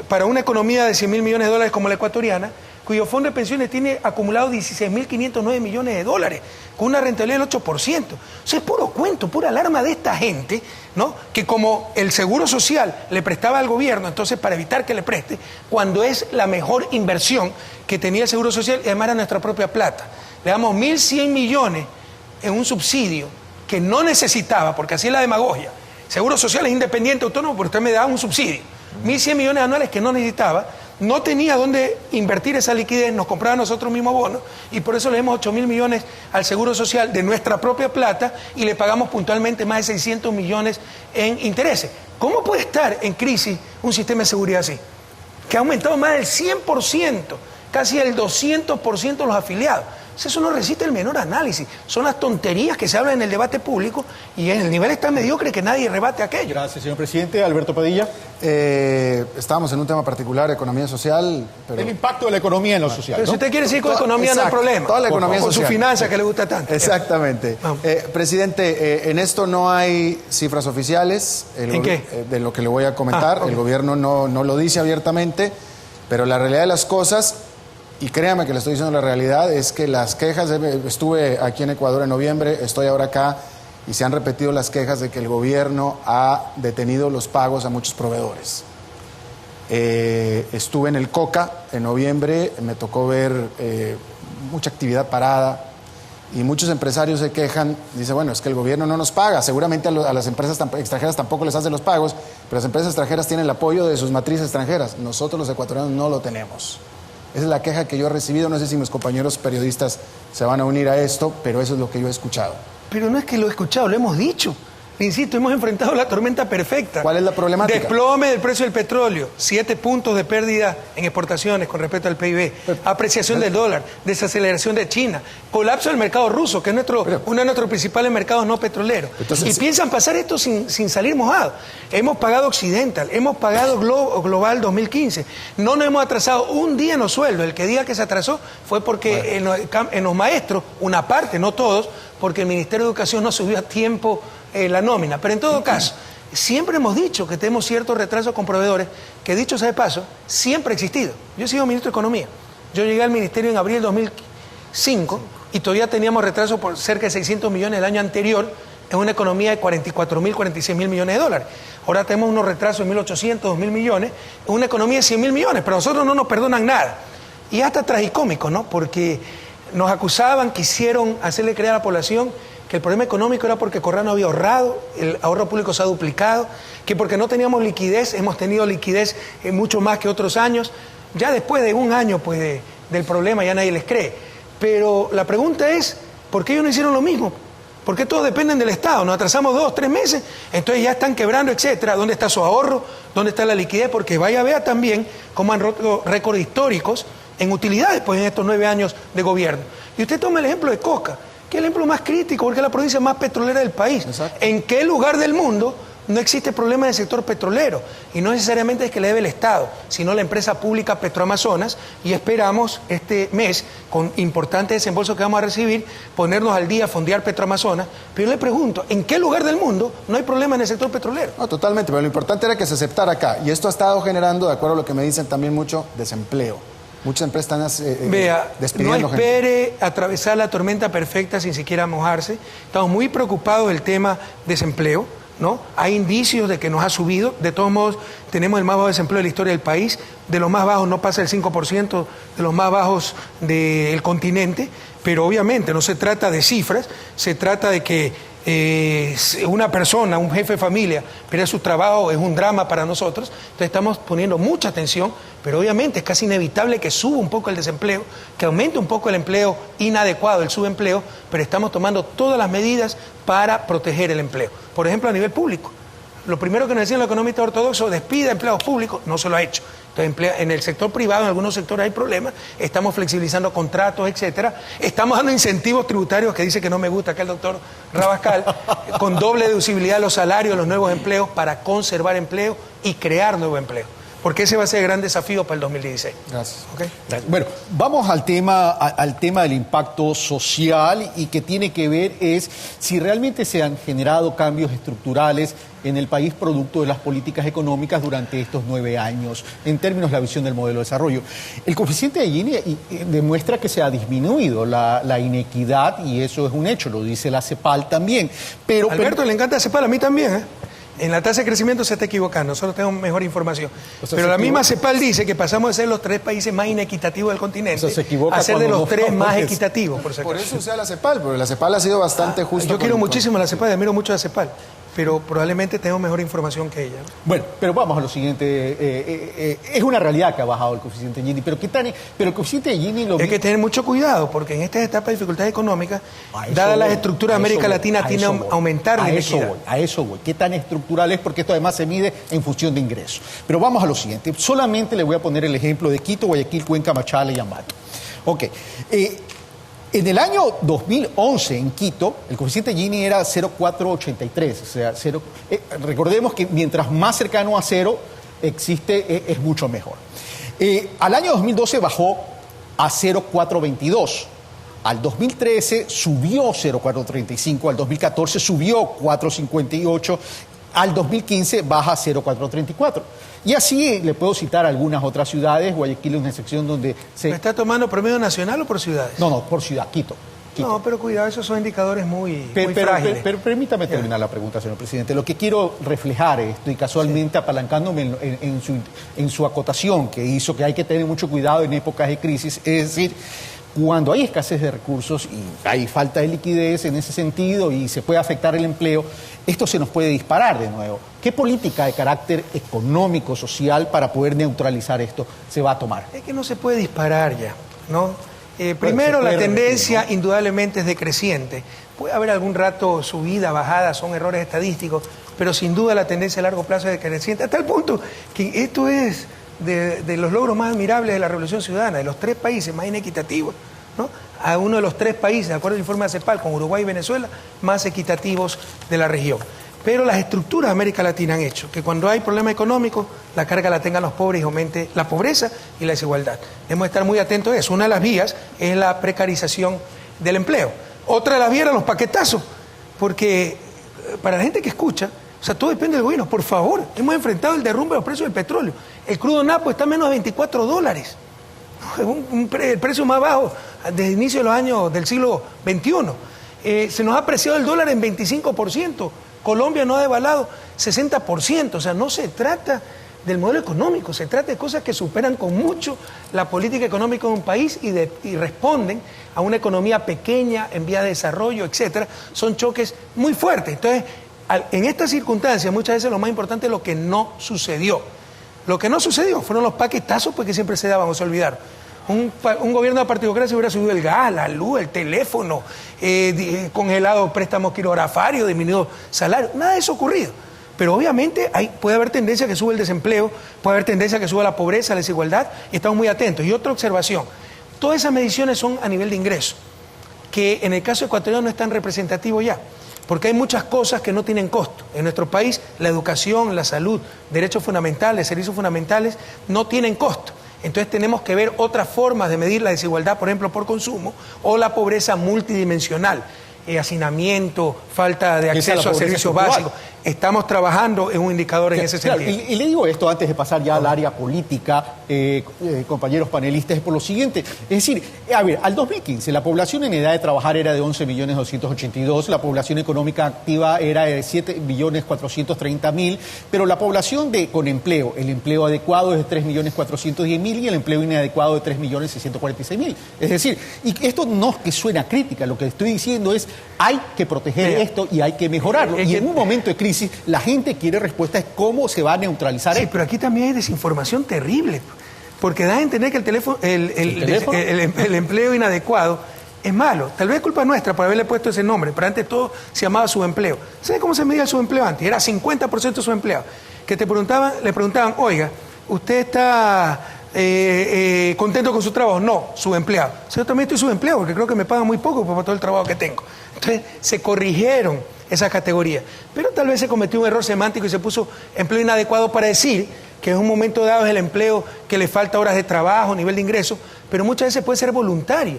para una economía de 100.000 millones de dólares como la ecuatoriana, cuyo fondo de pensiones tiene acumulado 16.509 millones de dólares, con una rentabilidad del 8%. O sea, es puro cuento, pura alarma de esta gente, ¿no? Que como el Seguro Social le prestaba al gobierno, entonces para evitar que le preste, cuando es la mejor inversión que tenía el Seguro Social, y además era nuestra propia plata. Le damos 1.100 millones en un subsidio que no necesitaba, porque así es la demagogia. Seguro Social es independiente, autónomo, pero usted me da un subsidio. 1.100 millones anuales que no necesitaba. No tenía dónde invertir esa liquidez, nos compraba nosotros mismos bonos y por eso le demos 8.000 millones al Seguro Social de nuestra propia plata y le pagamos puntualmente más de 600 millones en intereses. ¿Cómo puede estar en crisis un sistema de seguridad así? Que ha aumentado más del 100%, casi el 200% los afiliados. Eso no resiste el menor análisis. Son las tonterías que se hablan en el debate público y en el nivel es tan mediocre que nadie rebate aquello. Gracias, señor presidente. Alberto Padilla. Estábamos en un tema particular, economía social. Pero... el impacto de la economía en lo social. Pero si usted quiere seguir con economía, no hay problema. Toda la economía social. Con su finanza que le gusta tanto. Exactamente. Presidente, en esto no hay cifras oficiales. ¿En qué? De lo que le voy a comentar. Okay. El gobierno no lo dice abiertamente, pero la realidad de las cosas... Y créame que le estoy diciendo la realidad, es que las quejas, estuve aquí en Ecuador en noviembre, estoy ahora acá, y se han repetido las quejas de que el gobierno ha detenido los pagos a muchos proveedores. Estuve en el COCA en noviembre, me tocó ver mucha actividad parada, y muchos empresarios se quejan, dicen, bueno, es que el gobierno no nos paga, seguramente a las empresas extranjeras tampoco les hace los pagos, pero las empresas extranjeras tienen el apoyo de sus matrices extranjeras, nosotros los ecuatorianos no lo tenemos. Esa es la queja que yo he recibido, no sé si mis compañeros periodistas se van a unir a esto, pero eso es lo que yo he escuchado. Pero no es que lo he escuchado, lo hemos dicho. Insisto, hemos enfrentado la tormenta perfecta. ¿Cuál es la problemática? Desplome del precio del petróleo, 7 puntos de pérdida en exportaciones con respecto al PIB, apreciación del dólar, desaceleración de China, colapso del mercado ruso, que es uno de nuestros principales mercados no petroleros. Entonces, y piensan pasar esto sin salir mojados. Hemos pagado Occidental, hemos pagado Global 2015, no nos hemos atrasado un día en los sueldos. El que diga que se atrasó fue porque en los maestros, una parte, no todos, porque el Ministerio de Educación no subió a tiempo la nómina. Pero en todo caso, siempre hemos dicho que tenemos ciertos retrasos con proveedores, que dicho sea de paso, siempre ha existido. Yo he sido ministro de Economía. Yo llegué al ministerio en abril del 2005 y todavía teníamos retrasos por cerca de 600 millones el año anterior, es una economía de 44.000, 46.000 millones de dólares. Ahora tenemos unos retrasos de 1.800, 2.000 millones, es una economía de 100.000 millones, pero a nosotros no nos perdonan nada. Y hasta tragicómico, ¿no? Porque nos acusaban, quisieron hacerle creer a la población que el problema económico era porque Correa había ahorrado, el ahorro público se ha duplicado, que porque no teníamos liquidez, hemos tenido liquidez mucho más que otros años. Ya después de un año pues, del problema ya nadie les cree. Pero la pregunta es, ¿por qué ellos no hicieron lo mismo? ¿Por qué todos dependen del Estado? Nos atrasamos 2, 3 meses, entonces ya están quebrando, etcétera. ¿Dónde está su ahorro? ¿Dónde está la liquidez? Porque vaya a ver también cómo han roto récords históricos en utilidades pues, en estos 9 años de gobierno. Y usted toma el ejemplo de Coca, que es el ejemplo más crítico porque es la provincia más petrolera del país. Exacto. ¿En qué lugar del mundo no existe problema en el sector petrolero? Y no necesariamente es que le debe el Estado, sino la empresa pública Petroamazonas, y esperamos este mes, con importantes desembolsos que vamos a recibir, ponernos al día, fondear Petroamazonas. Pero yo le pregunto, ¿en qué lugar del mundo no hay problema en el sector petrolero? No, totalmente, pero lo importante era que se aceptara acá. Y esto ha estado generando, de acuerdo a lo que me dicen también mucho, desempleo. Muchas empresas están Vea, despidiendo no espere atravesar la tormenta perfecta sin siquiera mojarse. Estamos muy preocupados del tema desempleo, ¿no? Hay indicios de que nos ha subido. De todos modos, tenemos el más bajo desempleo de la historia del país. De los más bajos no pasa el 5% de los más bajos del continente. Pero obviamente no se trata de cifras, se trata de que una persona, un jefe de familia, pierde su trabajo, es un drama para nosotros. Entonces estamos poniendo mucha atención, pero obviamente es casi inevitable que suba un poco el desempleo, que aumente un poco el empleo inadecuado, el subempleo, pero estamos tomando todas las medidas para proteger el empleo. Por ejemplo, a nivel público. Lo primero que nos decían los economistas ortodoxos, despida empleados públicos, no se lo ha hecho. Entonces, en el sector privado, en algunos sectores hay problemas, estamos flexibilizando contratos, etcétera. Estamos dando incentivos tributarios, que dice que no me gusta acá el doctor Rabascal, con doble deducibilidad de los salarios, los nuevos empleos, para conservar empleo y crear nuevo empleo. Porque ese va a ser el gran desafío para el 2016. Gracias. ¿Okay? Bueno, vamos al tema del impacto social, y que tiene que ver es si realmente se han generado cambios estructurales en el país producto de las políticas económicas durante estos 9 años, en términos de la visión del modelo de desarrollo. El coeficiente de Gini demuestra que se ha disminuido la inequidad, y eso es un hecho, lo dice la CEPAL también. Pero Alberto, le encanta la CEPAL, a mí también, ¿eh? En la tasa de crecimiento se está equivocando, nosotros tenemos mejor información. O sea, pero la misma CEPAL dice que pasamos de ser los 3 países más inequitativos del continente O sea, se equivoca a ser de cuando los no 3 más es. equitativos, por si Por acaso. eso sea la CEPAL, porque la CEPAL ha sido bastante justa. Yo quiero muchísimo a la CEPAL, admiro mucho a la CEPAL, pero probablemente tengo mejor información que ella. Bueno, pero vamos a lo siguiente. Es una realidad que ha bajado el coeficiente de Gini, pero el coeficiente de Gini lo Hay que tener mucho cuidado, porque en estas etapas de dificultades económicas, A eso dadas las voy, estructuras de a eso América voy, Latina, a tiene eso a voy. aumentar la A eso inequidad. voy, a eso voy. ¿Qué tan estructural es? Porque esto además se mide en función de ingresos. Pero vamos a lo siguiente. Solamente le voy a poner el ejemplo de Quito, Guayaquil, Cuenca, Machala y Ambato. Ok. En el año 2011, en Quito, el coeficiente Gini era 0,483. O sea, recordemos que mientras más cercano a cero existe, es mucho mejor. Al año 2012 bajó a 0,422. Al 2013 subió 0,435. Al 2014 subió 4,58. Al 2015 baja 0,434. Y así le puedo citar algunas otras ciudades. Guayaquil es una sección donde se... ¿Me está tomando promedio nacional o por ciudades? No, por ciudad, Quito. No, pero cuidado, esos son indicadores muy Pero frágiles. permítame terminar la pregunta, señor presidente. Lo que quiero reflejar esto, y casualmente apalancándome en su acotación que hizo que hay que tener mucho cuidado en épocas de crisis, es decir, cuando hay escasez de recursos y hay falta de liquidez en ese sentido y se puede afectar el empleo, esto se nos puede disparar de nuevo. ¿Qué política de carácter económico, social, para poder neutralizar esto se va a tomar? Es que no se puede disparar ya, ¿no? Primero, la tendencia indudablemente es decreciente. Puede haber algún rato subida, bajada, son errores estadísticos, pero sin duda la tendencia a largo plazo es decreciente, hasta el punto que esto es de los logros más admirables de la Revolución Ciudadana, de los 3 países más inequitativos, ¿no? A uno de los 3 países, de acuerdo al informe de CEPAL, con Uruguay y Venezuela, más equitativos de la región. Pero las estructuras de América Latina han hecho que cuando hay problemas económicos, la carga la tengan los pobres y aumente la pobreza y la desigualdad. Debemos estar muy atentos a eso. Una de las vías es la precarización del empleo. Otra de las vías eran los paquetazos, porque para la gente que escucha, o sea, todo depende del gobierno. Por favor, hemos enfrentado el derrumbe de los precios del petróleo. El crudo napo está a menos de $24. Es el precio más bajo desde el inicio de los años del siglo XXI. Se nos ha apreciado el dólar en 25%. Colombia no ha devaluado 60%. O sea, no se trata del modelo económico, se trata de cosas que superan con mucho la política económica de un país y responden a una economía pequeña, en vía de desarrollo, etcétera. Son choques muy fuertes. Entonces, en estas circunstancias, muchas veces lo más importante es lo que no sucedió. Lo que no sucedió fueron los paquetazos porque siempre se daban o se olvidaron. Un gobierno de partidocracia hubiera subido el gas, la luz, el teléfono, congelado préstamos quirografarios, disminuido salario. Nada de eso ha ocurrido. Pero obviamente puede haber tendencia a que suba el desempleo, puede haber tendencia a que suba la pobreza, la desigualdad, y estamos muy atentos. Y otra observación, todas esas mediciones son a nivel de ingreso, que en el caso ecuatoriano no es tan representativo ya, porque hay muchas cosas que no tienen costo. En nuestro país, la educación, la salud, derechos fundamentales, servicios fundamentales, no tienen costo. Entonces tenemos que ver otras formas de medir la desigualdad, por ejemplo, por consumo, o la pobreza multidimensional. Hacinamiento, falta de acceso a servicios básicos. Estamos trabajando en un indicador en ese sentido. Y le digo esto antes de pasar ya al área política, compañeros panelistas, es por lo siguiente. Es decir, a ver, al 2015 la población en edad de trabajar era de 11.282.000, la población económica activa era de 7.430.000, pero la población con empleo, el empleo adecuado es de 3.410.000 y el empleo inadecuado de 3.646.000. Es decir, y esto no es que suena crítica, lo que estoy diciendo es hay que proteger esto y hay que mejorarlo. Y en un momento de crisis, la gente quiere respuestas de cómo se va a neutralizar esto. Sí, pero aquí también hay desinformación terrible, porque da a entender que el empleo inadecuado es malo. Tal vez es culpa nuestra por haberle puesto ese nombre, pero antes todo se llamaba subempleo. ¿Sabe cómo se medía el subempleo antes? Era 50% subempleado. Que le preguntaban, oiga, ¿usted está contento con su trabajo? No, subempleado. Yo también estoy subempleado porque creo que me pagan muy poco por todo el trabajo que tengo. Entonces se corrigieron esas categorías. Pero tal vez se cometió un error semántico y se puso empleo inadecuado para decir que en un momento dado es el empleo que le falta horas de trabajo, nivel de ingreso, pero muchas veces puede ser voluntario.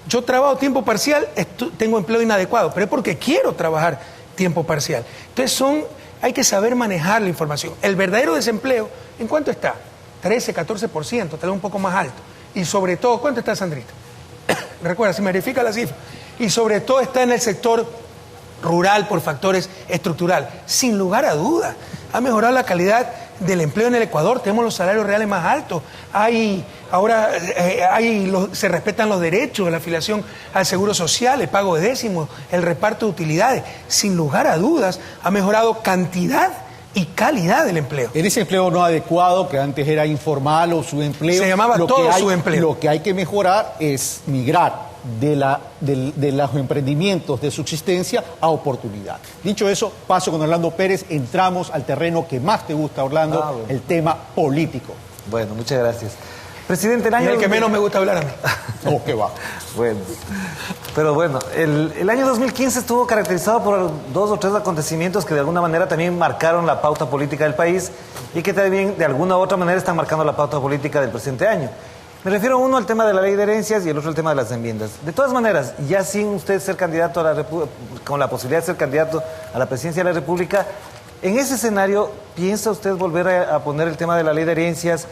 Yo trabajo tiempo parcial, tengo empleo inadecuado, pero es porque quiero trabajar tiempo parcial. Entonces hay que saber manejar la información. El verdadero desempleo, ¿en cuánto está? 13, 14%, tal vez un poco más alto. Y sobre todo, ¿cuánto está, Sandrita? Recuerda, si me verifica la cifra. Y sobre todo está en el sector rural por factores estructurales. Sin lugar a dudas, ha mejorado la calidad del empleo en el Ecuador, tenemos los salarios reales más altos, se respetan los derechos, la afiliación al seguro social, el pago de décimos, el reparto de utilidades. Sin lugar a dudas, ha mejorado cantidad y calidad del empleo. En ese empleo no adecuado, que antes era informal o subempleo, se llamaba todo subempleo. Lo que hay que mejorar es migrar de los emprendimientos de subsistencia a oportunidad. Dicho eso, paso con Orlando Pérez, entramos al terreno que más te gusta, Orlando, el tema político. Bueno, muchas gracias. Presidente, el que menos me gusta hablar a mí. Oh, qué va. Bueno, pero bueno, el año 2015 estuvo caracterizado por 2 o 3 acontecimientos que de alguna manera también marcaron la pauta política del país y que también de alguna u otra manera están marcando la pauta política del presente año. Me refiero uno al tema de la ley de herencias y el otro al tema de las enmiendas. De todas maneras, ya sin usted ser candidato con la posibilidad de ser candidato a la presidencia de la República, en ese escenario, ¿piensa usted volver a poner el tema de la ley de herencias,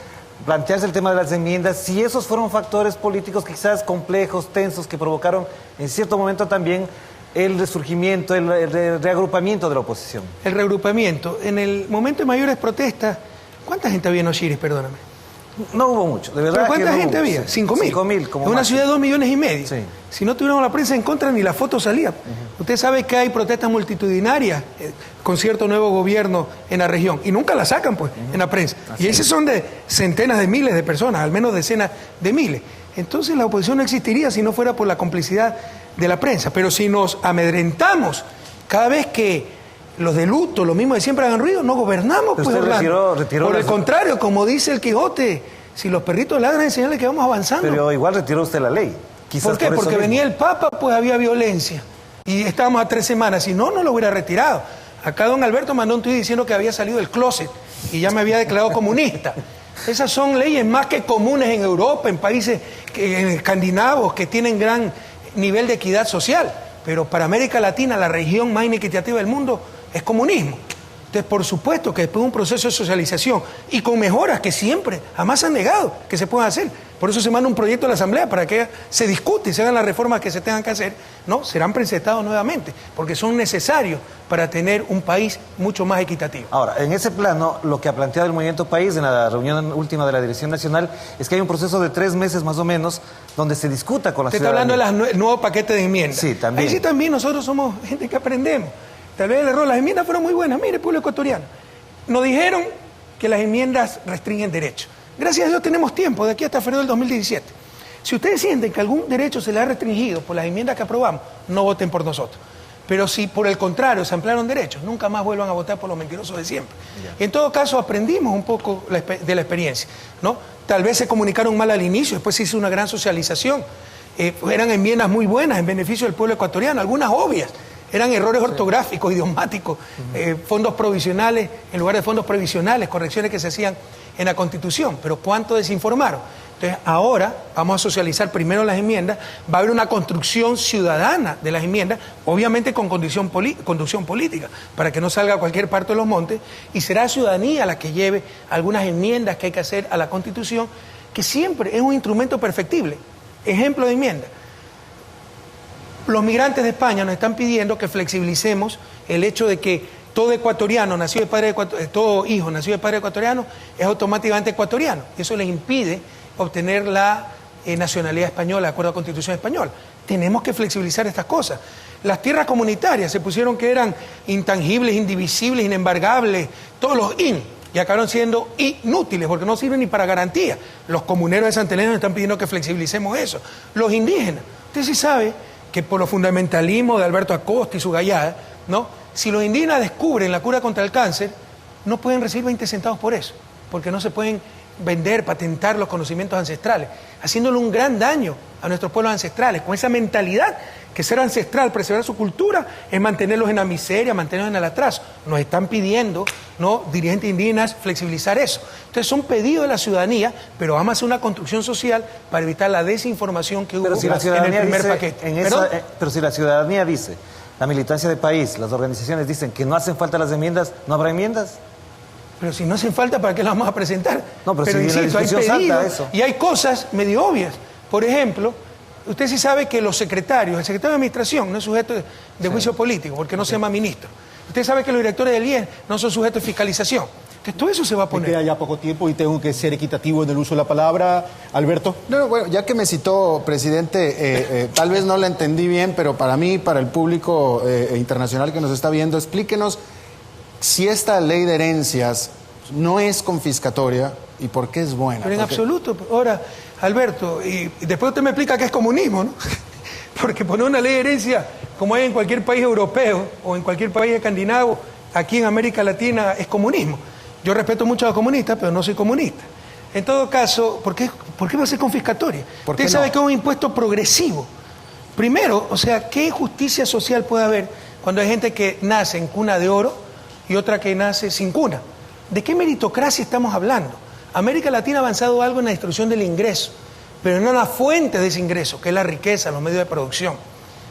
plantearse el tema de las enmiendas, si esos fueron factores políticos quizás complejos, tensos, que provocaron en cierto momento también el resurgimiento, el reagrupamiento de la oposición? El reagrupamiento. En el momento de mayores protestas, ¿cuánta gente había en Osiris, perdóname? No hubo mucho, de verdad. ¿Pero cuánta gente había? 5.000. 5.000, como en una ciudad de 2,5 millones. Sí. Si no tuviéramos la prensa en contra, ni la foto salía. Usted sabe que hay protestas multitudinarias con cierto nuevo gobierno en la región. Y nunca la sacan, pues, en la prensa. Y esas son de centenas de miles de personas, al menos decenas de miles. Entonces la oposición no existiría si no fuera por la complicidad de la prensa. Pero si nos amedrentamos cada vez que los de luto, lo mismo de siempre hagan ruido, no gobernamos, pues, Orlando. Por el contrario, como dice el Quijote, si los perritos ladran, enseñarles que vamos avanzando. Pero igual retiró usted la ley. Quizás ¿por qué? Porque venía el Papa, pues había violencia. Y estábamos a 3 semanas. Si no, no lo hubiera retirado. Acá don Alberto mandó un tuit diciendo que había salido del closet y ya me había declarado comunista. Esas son leyes más que comunes en Europa, en países escandinavos que tienen gran nivel de equidad social. Pero para América Latina, la región más inequitativa del mundo, es comunismo. Entonces, por supuesto que después de un proceso de socialización y con mejoras que siempre, jamás han negado que se puedan hacer, Por eso se manda un proyecto a la Asamblea para que se discute y se hagan las reformas que se tengan que hacer, ¿no? Serán presentados nuevamente, porque son necesarios para tener un país mucho más equitativo. Ahora, en ese plano, lo que ha planteado el Movimiento País en la reunión última de la Dirección Nacional es que hay un proceso de 3 meses más o menos donde se discuta con la ciudadanía. Usted está hablando del nuevo paquete de enmiendas. Sí, también. Ahí sí también nosotros somos gente que aprendemos. Tal vez el error, las enmiendas fueron muy buenas. Mire, pueblo ecuatoriano, nos dijeron que las enmiendas restringen derechos. Gracias a Dios tenemos tiempo, de aquí hasta febrero del 2017. Si ustedes sienten que algún derecho se les ha restringido por las enmiendas que aprobamos, no voten por nosotros. Pero si por el contrario se ampliaron derechos, nunca más vuelvan a votar por los mentirosos de siempre. En todo caso, aprendimos un poco de la experiencia, ¿no? Tal vez se comunicaron mal al inicio, después se hizo una gran socialización. Eran enmiendas muy buenas en beneficio del pueblo ecuatoriano, algunas obvias. Eran errores ortográficos, idiomáticos, fondos provisionales en lugar de fondos previsionales, correcciones que se hacían en la Constitución. Pero ¿cuánto desinformaron? Entonces, ahora vamos a socializar primero las enmiendas, va a haber una construcción ciudadana de las enmiendas, obviamente con conducción política, para que no salga cualquier parte de los montes, y será la ciudadanía la que lleve algunas enmiendas que hay que hacer a la Constitución, que siempre es un instrumento perfectible. Ejemplo de enmienda. Los migrantes de España nos están pidiendo que flexibilicemos el hecho de que todo ecuatoriano nacido de padre todo hijo nacido de padre ecuatoriano es automáticamente ecuatoriano. Y eso les impide obtener la nacionalidad española de acuerdo a la Constitución española. Tenemos que flexibilizar estas cosas. Las tierras comunitarias se pusieron que eran intangibles, indivisibles, inembargables, todos los y acabaron siendo inútiles porque no sirven ni para garantía. Los comuneros de Santa Elena nos están pidiendo que flexibilicemos eso. Los indígenas, usted sí sabe que por los fundamentalismos de Alberto Acosta y su gallada, ¿no? Si los indígenas descubren la cura contra el cáncer, no pueden recibir 20 centavos por eso, porque no se pueden vender, patentar los conocimientos ancestrales, haciéndole un gran daño a nuestros pueblos ancestrales, con esa mentalidad que ser ancestral, preservar su cultura, es mantenerlos en la miseria, mantenerlos en el atraso. Nos están pidiendo, ¿no?, dirigentes indígenas, flexibilizar eso. Entonces son pedidos de la ciudadanía, pero vamos a hacer una construcción social para evitar la desinformación que hubo en el primer paquete. Pero si la ciudadanía dice, la militancia de país, las organizaciones dicen que no hacen falta las enmiendas, ¿no habrá enmiendas? Pero si no hacen falta, ¿para qué las vamos a presentar? No, pero si insisto, hay pedidos eso. Y hay cosas medio obvias. Por ejemplo, usted sí sabe que los secretarios, el secretario de Administración no es sujeto de juicio político, porque no se llama ministro. Usted sabe que los directores del IES no son sujetos de fiscalización. Entonces todo eso se va a poner. Me queda ya poco tiempo y tengo que ser equitativo en el uso de la palabra. Alberto. No, bueno, ya que me citó, presidente, tal vez no la entendí bien, pero para mí, para el público internacional que nos está viendo, explíquenos si esta ley de herencias no es confiscatoria y por qué es buena. Pero en absoluto. Ahora, Alberto, y después usted me explica qué es comunismo, ¿no? Porque poner una ley de herencia, como hay en cualquier país europeo o en cualquier país escandinavo, aquí en América Latina es comunismo. Yo respeto mucho a los comunistas, pero no soy comunista. En todo caso, ¿por qué va a ser confiscatoria? Usted sabe que es un impuesto progresivo. Primero, o sea, ¿qué justicia social puede haber cuando hay gente que nace en cuna de oro y otra que nace sin cuna? ¿De qué meritocracia estamos hablando? América Latina ha avanzado algo en la distribución del ingreso, pero no en la fuente de ese ingreso, que es la riqueza, los medios de producción.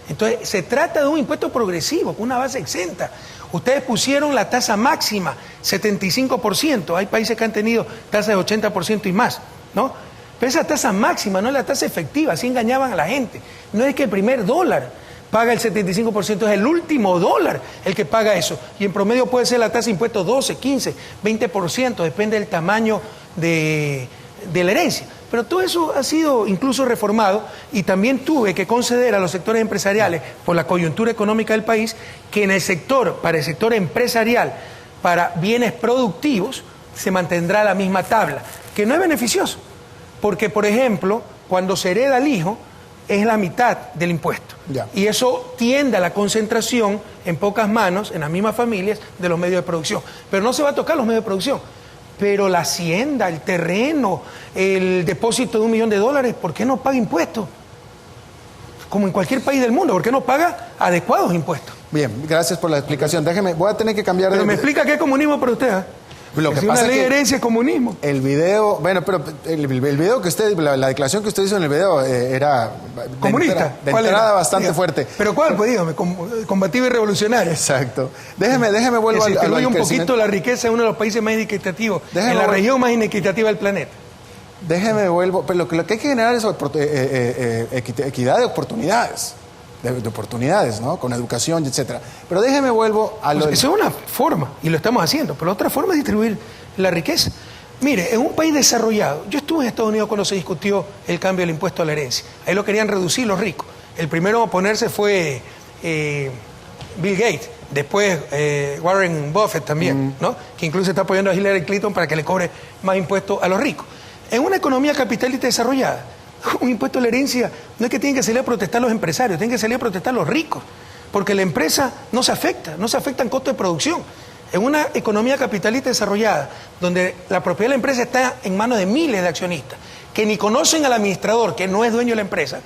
Entonces, se trata de un impuesto progresivo, con una base exenta. Ustedes pusieron la tasa máxima, 75%. Hay países que han tenido tasas de 80% y más, ¿no? Pero esa tasa máxima no es la tasa efectiva, así engañaban a la gente. No es que el primer dólar paga el 75%, es el último dólar el que paga eso. Y en promedio puede ser la tasa de impuestos 12, 15, 20%, depende del tamaño de la herencia. Pero todo eso ha sido incluso reformado y también tuve que conceder a los sectores empresariales, por la coyuntura económica del país, que en el sector, para el sector empresarial, para bienes productivos, se mantendrá la misma tabla, que no es beneficioso. Porque, por ejemplo, cuando se hereda al hijo, es la mitad del impuesto. Ya. Y eso tiende a la concentración en pocas manos, en las mismas familias, de los medios de producción. Pero no se va a tocar los medios de producción. Pero la hacienda, el terreno, el depósito de $1 millón, ¿por qué no paga impuestos? Como en cualquier país del mundo, ¿por qué no paga adecuados impuestos? Bien, gracias por la explicación. Déjeme, voy a tener que cambiar de... Pero me explica qué es comunismo para usted, ¿eh? Lo que si pasa una ley es de que herencia es comunismo. el video, bueno, pero el video que usted, la declaración que usted hizo en el video era comunista. De entrada bastante Dígame. fuerte. ¿Pero cuál? Pues dígame, combativo y revolucionario. Exacto. Déjeme vuelvo que distribuye al un crecimiento. poquito la riqueza de uno de los países más inequitativos, en la Déjeme región más inequitativa del planeta. Déjeme vuelvo, pero lo que hay que generar es equidad de oportunidades. De oportunidades, ¿no? Con educación, etcétera. Pero déjeme vuelvo a lo... Pues eso es una forma, y lo estamos haciendo, pero otra forma es distribuir la riqueza. Mire, en un país desarrollado, yo estuve en Estados Unidos cuando se discutió el cambio del impuesto a la herencia. Ahí lo querían reducir los ricos. El primero a oponerse fue Bill Gates, después Warren Buffett también, ¿no? Que incluso está apoyando a Hillary Clinton para que le cobre más impuestos a los ricos. En una economía capitalista desarrollada, un impuesto a la herencia no es que tienen que salir a protestar los empresarios, tienen que salir a protestar los ricos, porque la empresa no se afecta en costo de producción. En una economía capitalista desarrollada, donde la propiedad de la empresa está en manos de miles de accionistas, que ni conocen al administrador, que no es dueño de la empresa,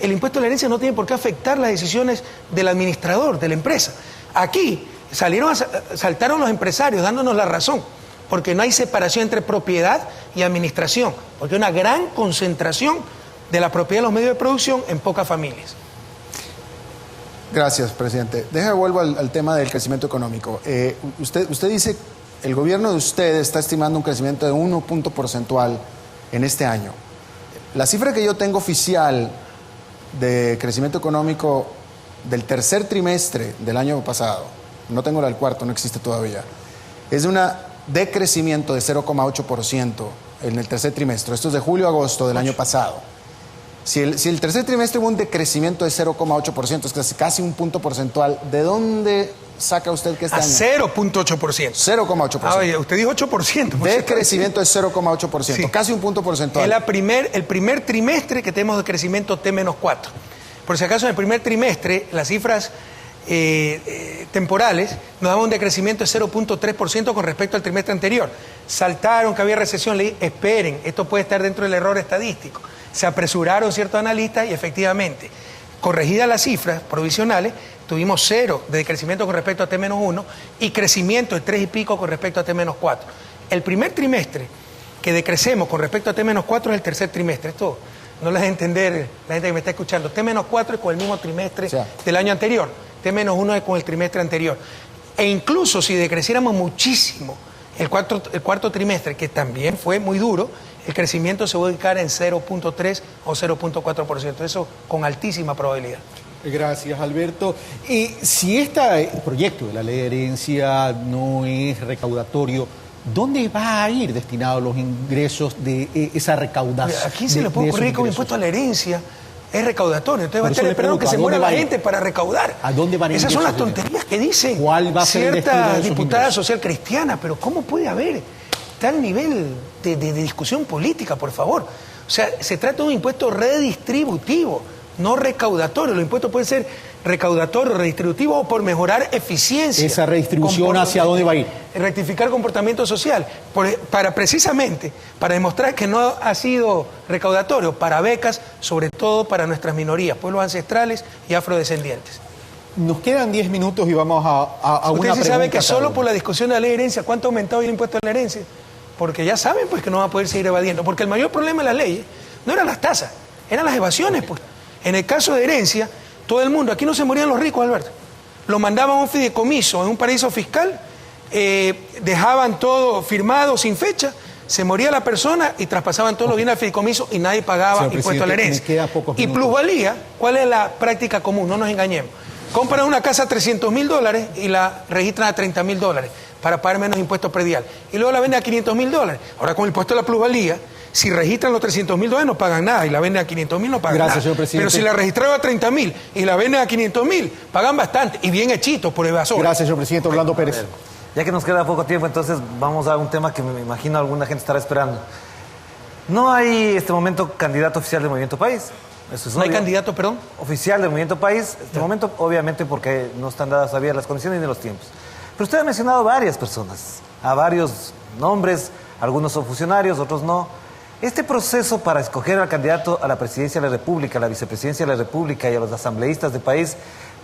el impuesto a la herencia no tiene por qué afectar las decisiones del administrador, de la empresa. Aquí saltaron los empresarios dándonos la razón, porque no hay separación entre propiedad y administración, porque hay una gran concentración de la propiedad de los medios de producción en pocas familias. Gracias, presidente. Vuelvo al tema del crecimiento económico. Usted dice, el gobierno de usted está estimando un crecimiento de 1 punto porcentual en este año. La cifra que yo tengo oficial de crecimiento económico del tercer trimestre del año pasado, no tengo la del cuarto, no existe todavía, es de un decrecimiento de 0,8% en el tercer trimestre. Esto es de julio a agosto del año pasado. Si el tercer trimestre hubo un decrecimiento de 0,8%, es casi un punto porcentual, ¿de dónde saca usted que este año? 0,8%. 0,8%. Ah, usted dijo 8%. Decrecimiento de 0,8%, sí. Casi un punto porcentual. Es el primer trimestre que tenemos de crecimiento T-4. Por si acaso, en el primer trimestre, las cifras temporales nos daban un decrecimiento de 0,3% con respecto al trimestre anterior. Saltaron que había recesión, le dije, esperen, esto puede estar dentro del error estadístico. Se apresuraron ciertos analistas y efectivamente, corregidas las cifras provisionales, tuvimos 0 de decrecimiento con respecto a T-1 y crecimiento de 3 y pico con respecto a T-4. El primer trimestre que decrecemos con respecto a T-4 es el tercer trimestre. Esto no lo debe entender la gente que me está escuchando. T-4 es con el mismo trimestre del año anterior. T-1 es con el trimestre anterior. E incluso si decreciéramos muchísimo el cuarto trimestre, que también fue muy duro, el crecimiento se va a ubicar en 0,3 o 0,4%. Eso con altísima probabilidad. Gracias, Alberto. Si este proyecto de la ley de herencia no es recaudatorio, ¿dónde va a ir destinados los ingresos de esa recaudación? ¿A quién se le puede ocurrir que un impuesto a la herencia es recaudatorio? Entonces va a estar esperando que se muera la gente para recaudar. ¿A dónde van a ir? Esas son las tonterías que dicen ¿Cuál va a ser cierta diputada social cristiana, pero ¿cómo puede haber tal nivel de discusión política, por favor? O sea, se trata de un impuesto redistributivo, no recaudatorio. Los impuestos pueden ser recaudatorios, redistributivos o por mejorar eficiencia. ¿Esa redistribución hacia dónde va a ir? Rectificar comportamiento social, precisamente para demostrar que no ha sido recaudatorio, para becas, sobre todo para nuestras minorías, pueblos ancestrales y afrodescendientes. Nos quedan 10 minutos y vamos a una pregunta. Usted sí sabe que solo por la discusión de la ley de herencia, ¿cuánto ha aumentado el impuesto a la herencia? Porque ya saben pues que no va a poder seguir evadiendo, porque el mayor problema de las leyes no eran las tasas, eran las evasiones, pues. En el caso de herencia, todo el mundo, aquí no se morían los ricos, Alberto, lo mandaban a un fideicomiso en un paraíso fiscal, dejaban todo firmado sin fecha, se moría la persona y traspasaban todos los bienes al fideicomiso y nadie pagaba impuesto a la herencia. Y plusvalía, ¿cuál es la práctica común? No nos engañemos. Compran una casa a $300,000 y la registran a $30,000 para pagar menos impuestos predial. Y luego la venden a $500,000. Ahora con el impuesto de la plusvalía, si registran los $300,000 no pagan nada y la venden a $500,000 no pagan nada. Señor presidente. Pero si la registraron a $30,000 y la venden a $500,000, pagan bastante y bien hechitos por evasor. Gracias, señor presidente. Orlando Pérez. Ya que nos queda poco tiempo, entonces vamos a un tema que me imagino alguna gente estará esperando. No hay este momento candidato oficial del Movimiento País. Eso es ¿No hay candidato, perdón? Oficial del Movimiento País. Este momento, obviamente, porque no están dadas todavía las condiciones ni los tiempos. Pero usted ha mencionado varias personas, a varios nombres, algunos son funcionarios, otros no. Este proceso para escoger al candidato a la presidencia de la República, a la vicepresidencia de la República y a los asambleístas del país,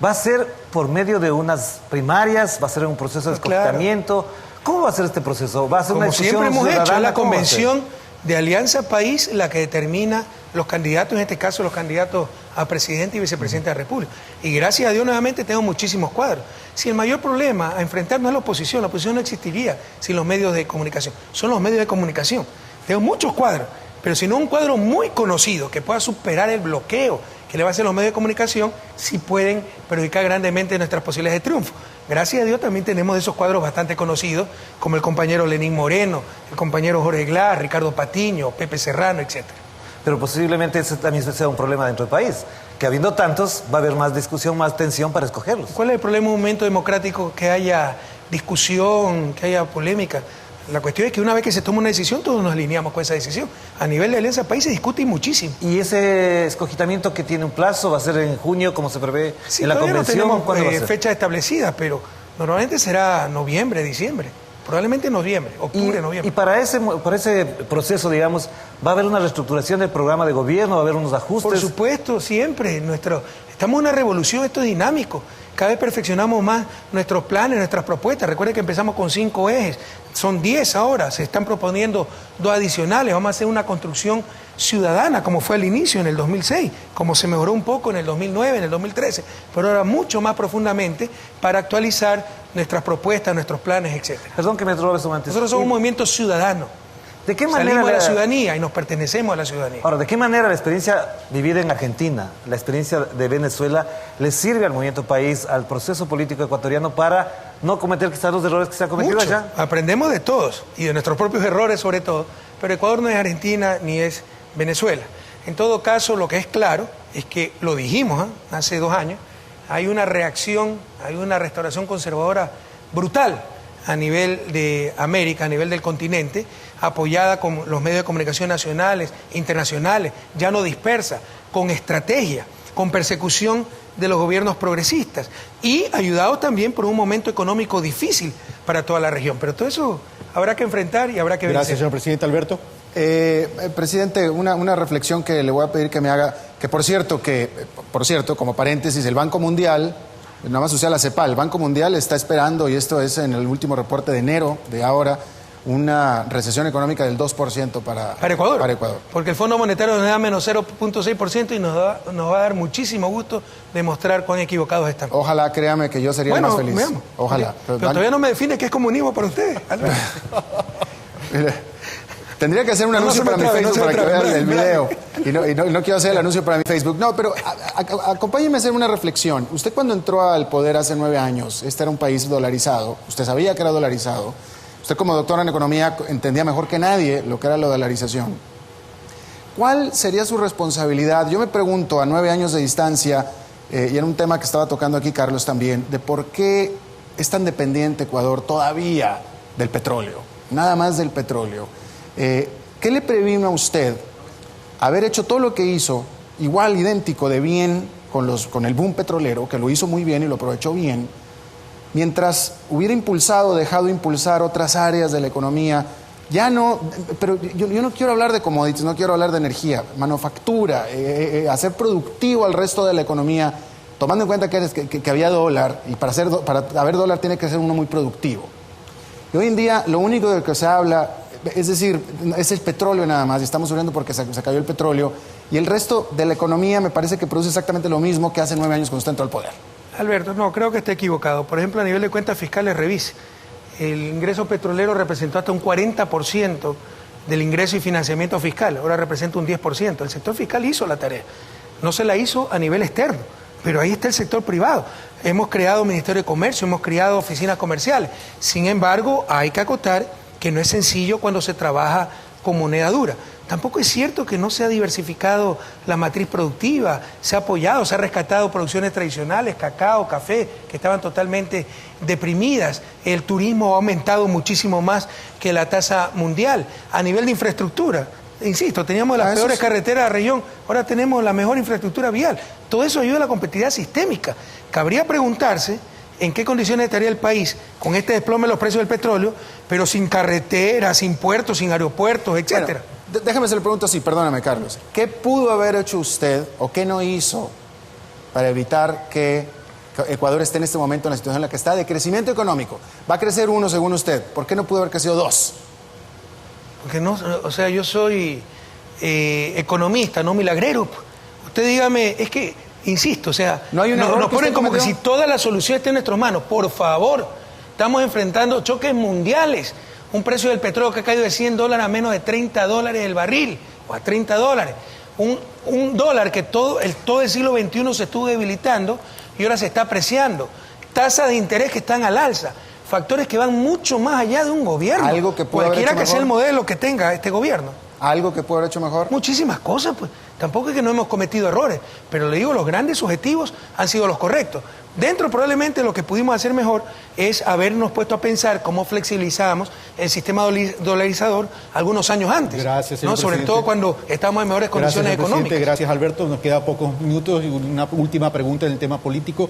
¿va a ser por medio de unas primarias? ¿Va a ser un proceso de escogimiento? ¿Cómo va a ser este proceso? ¿Va a ser una discusión ciudadana? Como siempre hemos hecho, es la ¿Cómo convención de Alianza País la que determina los candidatos, en este caso los candidatos a presidente y vicepresidente de la República. Y gracias a Dios nuevamente tengo muchísimos cuadros. Si el mayor problema a enfrentar no es la oposición no existiría sin los medios de comunicación. Son los medios de comunicación. Tengo muchos cuadros pero si no un cuadro muy conocido que pueda superar el bloqueo que le va a hacer los medios de comunicación, sí pueden perjudicar grandemente nuestras posibilidades de triunfo. Gracias a Dios también tenemos esos cuadros bastante conocidos, como el compañero Lenín Moreno, el compañero Jorge Glass, Ricardo Patiño, Pepe Serrano, etc. Pero posiblemente ese también sea un problema dentro del país, que habiendo tantos va a haber más discusión, más tensión para escogerlos. ¿Cuál es el problema en un momento democrático que haya discusión, que haya polémica? La cuestión es que una vez que se toma una decisión, todos nos alineamos con esa decisión. A nivel de Alianza País se discute muchísimo. ¿Y ese escogimiento que tiene un plazo va a ser en junio, como se prevé en la convención? No ¿Cuándo va a tenemos ser? fecha establecida, pero normalmente será noviembre, diciembre. Probablemente noviembre, octubre, noviembre. Y para ese proceso, digamos, ¿va a haber una reestructuración del programa de gobierno? ¿Va a haber unos ajustes? Por supuesto, siempre. Estamos en una revolución, esto es dinámico. Cada vez perfeccionamos más nuestros planes, nuestras propuestas. Recuerden que empezamos con 5 ejes, son 10 ahora, se están proponiendo 2 adicionales. Vamos a hacer una construcción ciudadana, como fue al inicio en el 2006, como se mejoró un poco en el 2009, en el 2013, pero ahora mucho más profundamente para actualizar nuestras propuestas, nuestros planes, etc. Perdón que me robe su antes. Nosotros somos un movimiento ciudadano. ¿De qué manera salimos de la ciudadanía y nos pertenecemos a la ciudadanía? Ahora, ¿de qué manera la experiencia vivida en Argentina, la experiencia de Venezuela, le sirve al movimiento país, al proceso político ecuatoriano para no cometer quizás los errores que se han cometido Mucho. allá? Aprendemos de todos y de nuestros propios errores sobre todo, pero Ecuador no es Argentina ni es Venezuela. En todo caso, lo que es claro es que, lo dijimos hace 2 años, hay una reacción, hay una restauración conservadora brutal a nivel de América, a nivel del continente, apoyada con los medios de comunicación nacionales, internacionales, ya no dispersa, con estrategia, con persecución de los gobiernos progresistas y ayudado también por un momento económico difícil para toda la región. Pero todo eso habrá que enfrentar y habrá que vencer. Gracias, señor presidente. Alberto. Presidente, una reflexión que le voy a pedir que me haga, que por cierto, como paréntesis, el Banco Mundial, nada más usé la CEPAL, el Banco Mundial está esperando, y esto es en el último reporte de enero de ahora, una recesión económica del 2% para Ecuador. Para Ecuador. Porque el Fondo Monetario nos da menos 0.6% y nos va a dar muchísimo gusto demostrar cuán equivocados están. Ojalá, créame que yo sería el más feliz. Veamos. Ojalá. Pero todavía no me define qué es comunismo para ustedes. Tendría que hacer un anuncio para mi Facebook para que vean el video. Y no quiero hacer el anuncio para mi Facebook. No, pero acompáñenme a hacer una reflexión. Usted cuando entró al poder hace 9 años, este era un país dolarizado. Usted sabía que era dolarizado. Usted como doctor en economía entendía mejor que nadie lo que era la dolarización. ¿Cuál sería su responsabilidad? Yo me pregunto, a 9 años de distancia, y era un tema que estaba tocando aquí Carlos también, de por qué es tan dependiente Ecuador todavía del petróleo, nada más del petróleo. ¿Qué le previno a usted haber hecho todo lo que hizo, igual, idéntico, de bien con el boom petrolero, que lo hizo muy bien y lo aprovechó bien, mientras hubiera dejado impulsar otras áreas de la economía? Ya no, pero yo no quiero hablar de commodities, no quiero hablar de energía, manufactura, hacer productivo al resto de la economía, tomando en cuenta que había dólar, y para haber dólar tiene que ser uno muy productivo. Y hoy en día lo único de que se habla, es decir, es el petróleo nada más, y estamos sufriendo porque se cayó el petróleo, y el resto de la economía me parece que produce exactamente lo mismo que hace 9 años cuando usted entró al poder. Alberto, no, creo que está equivocado. Por ejemplo, a nivel de cuentas fiscales, revise. El ingreso petrolero representó hasta un 40% del ingreso y financiamiento fiscal, ahora representa un 10%. El sector fiscal hizo la tarea, no se la hizo a nivel externo, pero ahí está el sector privado. Hemos creado Ministerio de Comercio, hemos creado oficinas comerciales. Sin embargo, hay que acotar que no es sencillo cuando se trabaja con moneda dura. Tampoco es cierto que no se ha diversificado la matriz productiva, se ha apoyado, se ha rescatado producciones tradicionales, cacao, café, que estaban totalmente deprimidas. El turismo ha aumentado muchísimo más que la tasa mundial. A nivel de infraestructura, insisto, teníamos las peores carreteras de la región, ahora tenemos la mejor infraestructura vial. Todo eso ayuda a la competitividad sistémica. Cabría preguntarse en qué condiciones estaría el país con este desplome de los precios del petróleo, pero sin carreteras, sin puertos, sin aeropuertos, etcétera. Bueno, déjame se le pregunto así, perdóname, Carlos. ¿Qué pudo haber hecho usted o qué no hizo para evitar que Ecuador esté en este momento en la situación en la que está de crecimiento económico? Va a crecer 1 según usted. ¿Por qué no pudo haber crecido 2? Porque no, o sea, yo soy economista, no milagrero. Usted dígame, es que, insisto, o sea, nos ponen como que si toda la solución está en nuestras manos. Por favor, estamos enfrentando choques mundiales. Un precio del petróleo que ha caído de $100 a menos de $30 el barril. o a $30. Un dólar que todo el siglo XXI se estuvo debilitando y ahora se está apreciando. Tasas de interés que están al alza. Factores que van mucho más allá de un gobierno. Algo que puede cualquiera haber hecho que sea el mejor. modelo que tenga este gobierno. ¿Algo que puede haber hecho mejor? Muchísimas cosas, pues. Tampoco es que no hemos cometido errores, pero le digo, los grandes objetivos han sido los correctos. Dentro probablemente lo que pudimos hacer mejor es habernos puesto a pensar cómo flexibilizábamos el sistema dolarizador algunos años antes. Gracias, señor ¿no? Sobre presidente. todo cuando estamos en mejores condiciones Gracias, señor económicas. presidente. Gracias, Alberto. Nos queda pocos minutos y una última pregunta en el tema político.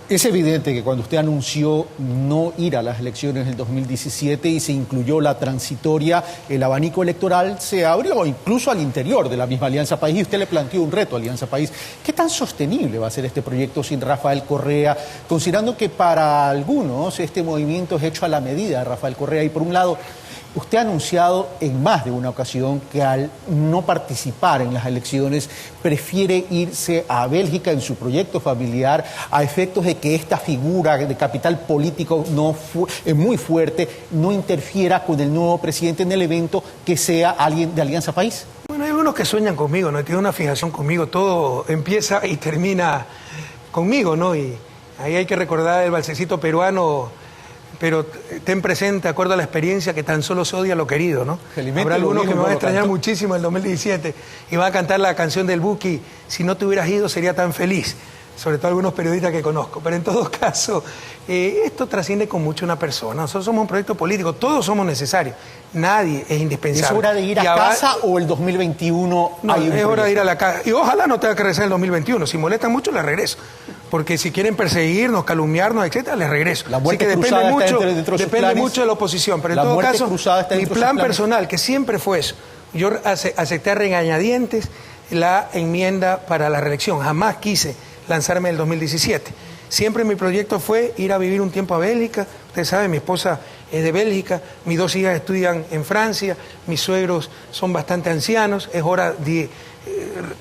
Es evidente que cuando usted anunció no ir a las elecciones del 2017 y se incluyó la transitoria, el abanico electoral se abrió incluso al interior de la misma Alianza País y usted le planteó un reto a Alianza País. ¿Qué tan sostenible va a ser este proyecto sin Rafael Correa, considerando que para algunos este movimiento es hecho a la medida de Rafael Correa? Y por un lado, usted ha anunciado en más de una ocasión que al no participar en las elecciones prefiere irse a Bélgica en su proyecto familiar a efectos de que esta figura de capital político muy fuerte no interfiera con el nuevo presidente en el evento, que sea alguien de Alianza País. Bueno, hay algunos que sueñan conmigo, ¿no? Tienen una fijación conmigo, todo empieza y termina conmigo, ¿no? Y ahí hay que recordar el balsecito peruano, pero ten presente, acuerdo a la experiencia, que tan solo se odia lo querido, ¿no? Felizmente habrá algunos lo que me dijo, van a por lo extrañar tanto. muchísimo en el 2017 y van a cantar la canción del Buki, si no te hubieras ido sería tan feliz, sobre todo algunos periodistas que conozco. Pero en todo caso, esto trasciende con mucho una persona. Nosotros somos un proyecto político, todos somos necesarios, nadie es indispensable. ¿Es hora de ir a casa o el 2021 No, hay un es hora de ir proyecto? a la casa. Y ojalá no tenga que regresar en el 2021. Si molestan mucho, les regreso. Porque si quieren perseguirnos, calumniarnos, etcétera, les regreso. La muerte Así que cruzada depende está mucho, dentro de sus depende planes. mucho de la oposición. Pero en La todo muerte caso, cruzada está mi dentro de sus plan planes. personal, que siempre fue eso, yo acepté a regañadientes la enmienda para la reelección. Jamás quise lanzarme en el 2017. Siempre mi proyecto fue ir a vivir un tiempo a Bélgica. Ustedes saben, mi esposa es de Bélgica, mis 2 hijas estudian en Francia, mis suegros son bastante ancianos. Es hora de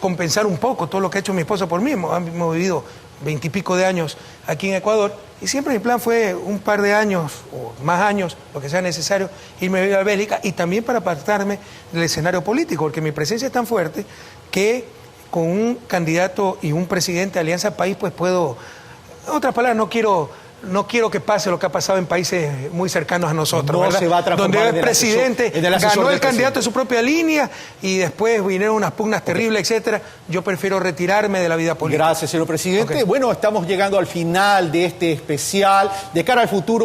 compensar un poco todo lo que ha hecho mi esposa por mí. Hemos vivido 20 y pico de años aquí en Ecuador y siempre mi plan fue un par de años o más años, lo que sea necesario, irme a vivir a Bélgica y también para apartarme del escenario político, porque mi presencia es tan fuerte que con un candidato y un presidente de Alianza País pues puedo, en otras palabras, no quiero que pase lo que ha pasado en países muy cercanos a nosotros, No ¿verdad? se va a transformar donde en el el presidente asesor- en el asesor ganó del el candidato presidente. de su propia línea y después vinieron unas pugnas terribles, etcétera. Yo prefiero retirarme de la vida política. Gracias, señor presidente. Ok. Bueno, estamos llegando al final de este especial. De cara al futuro,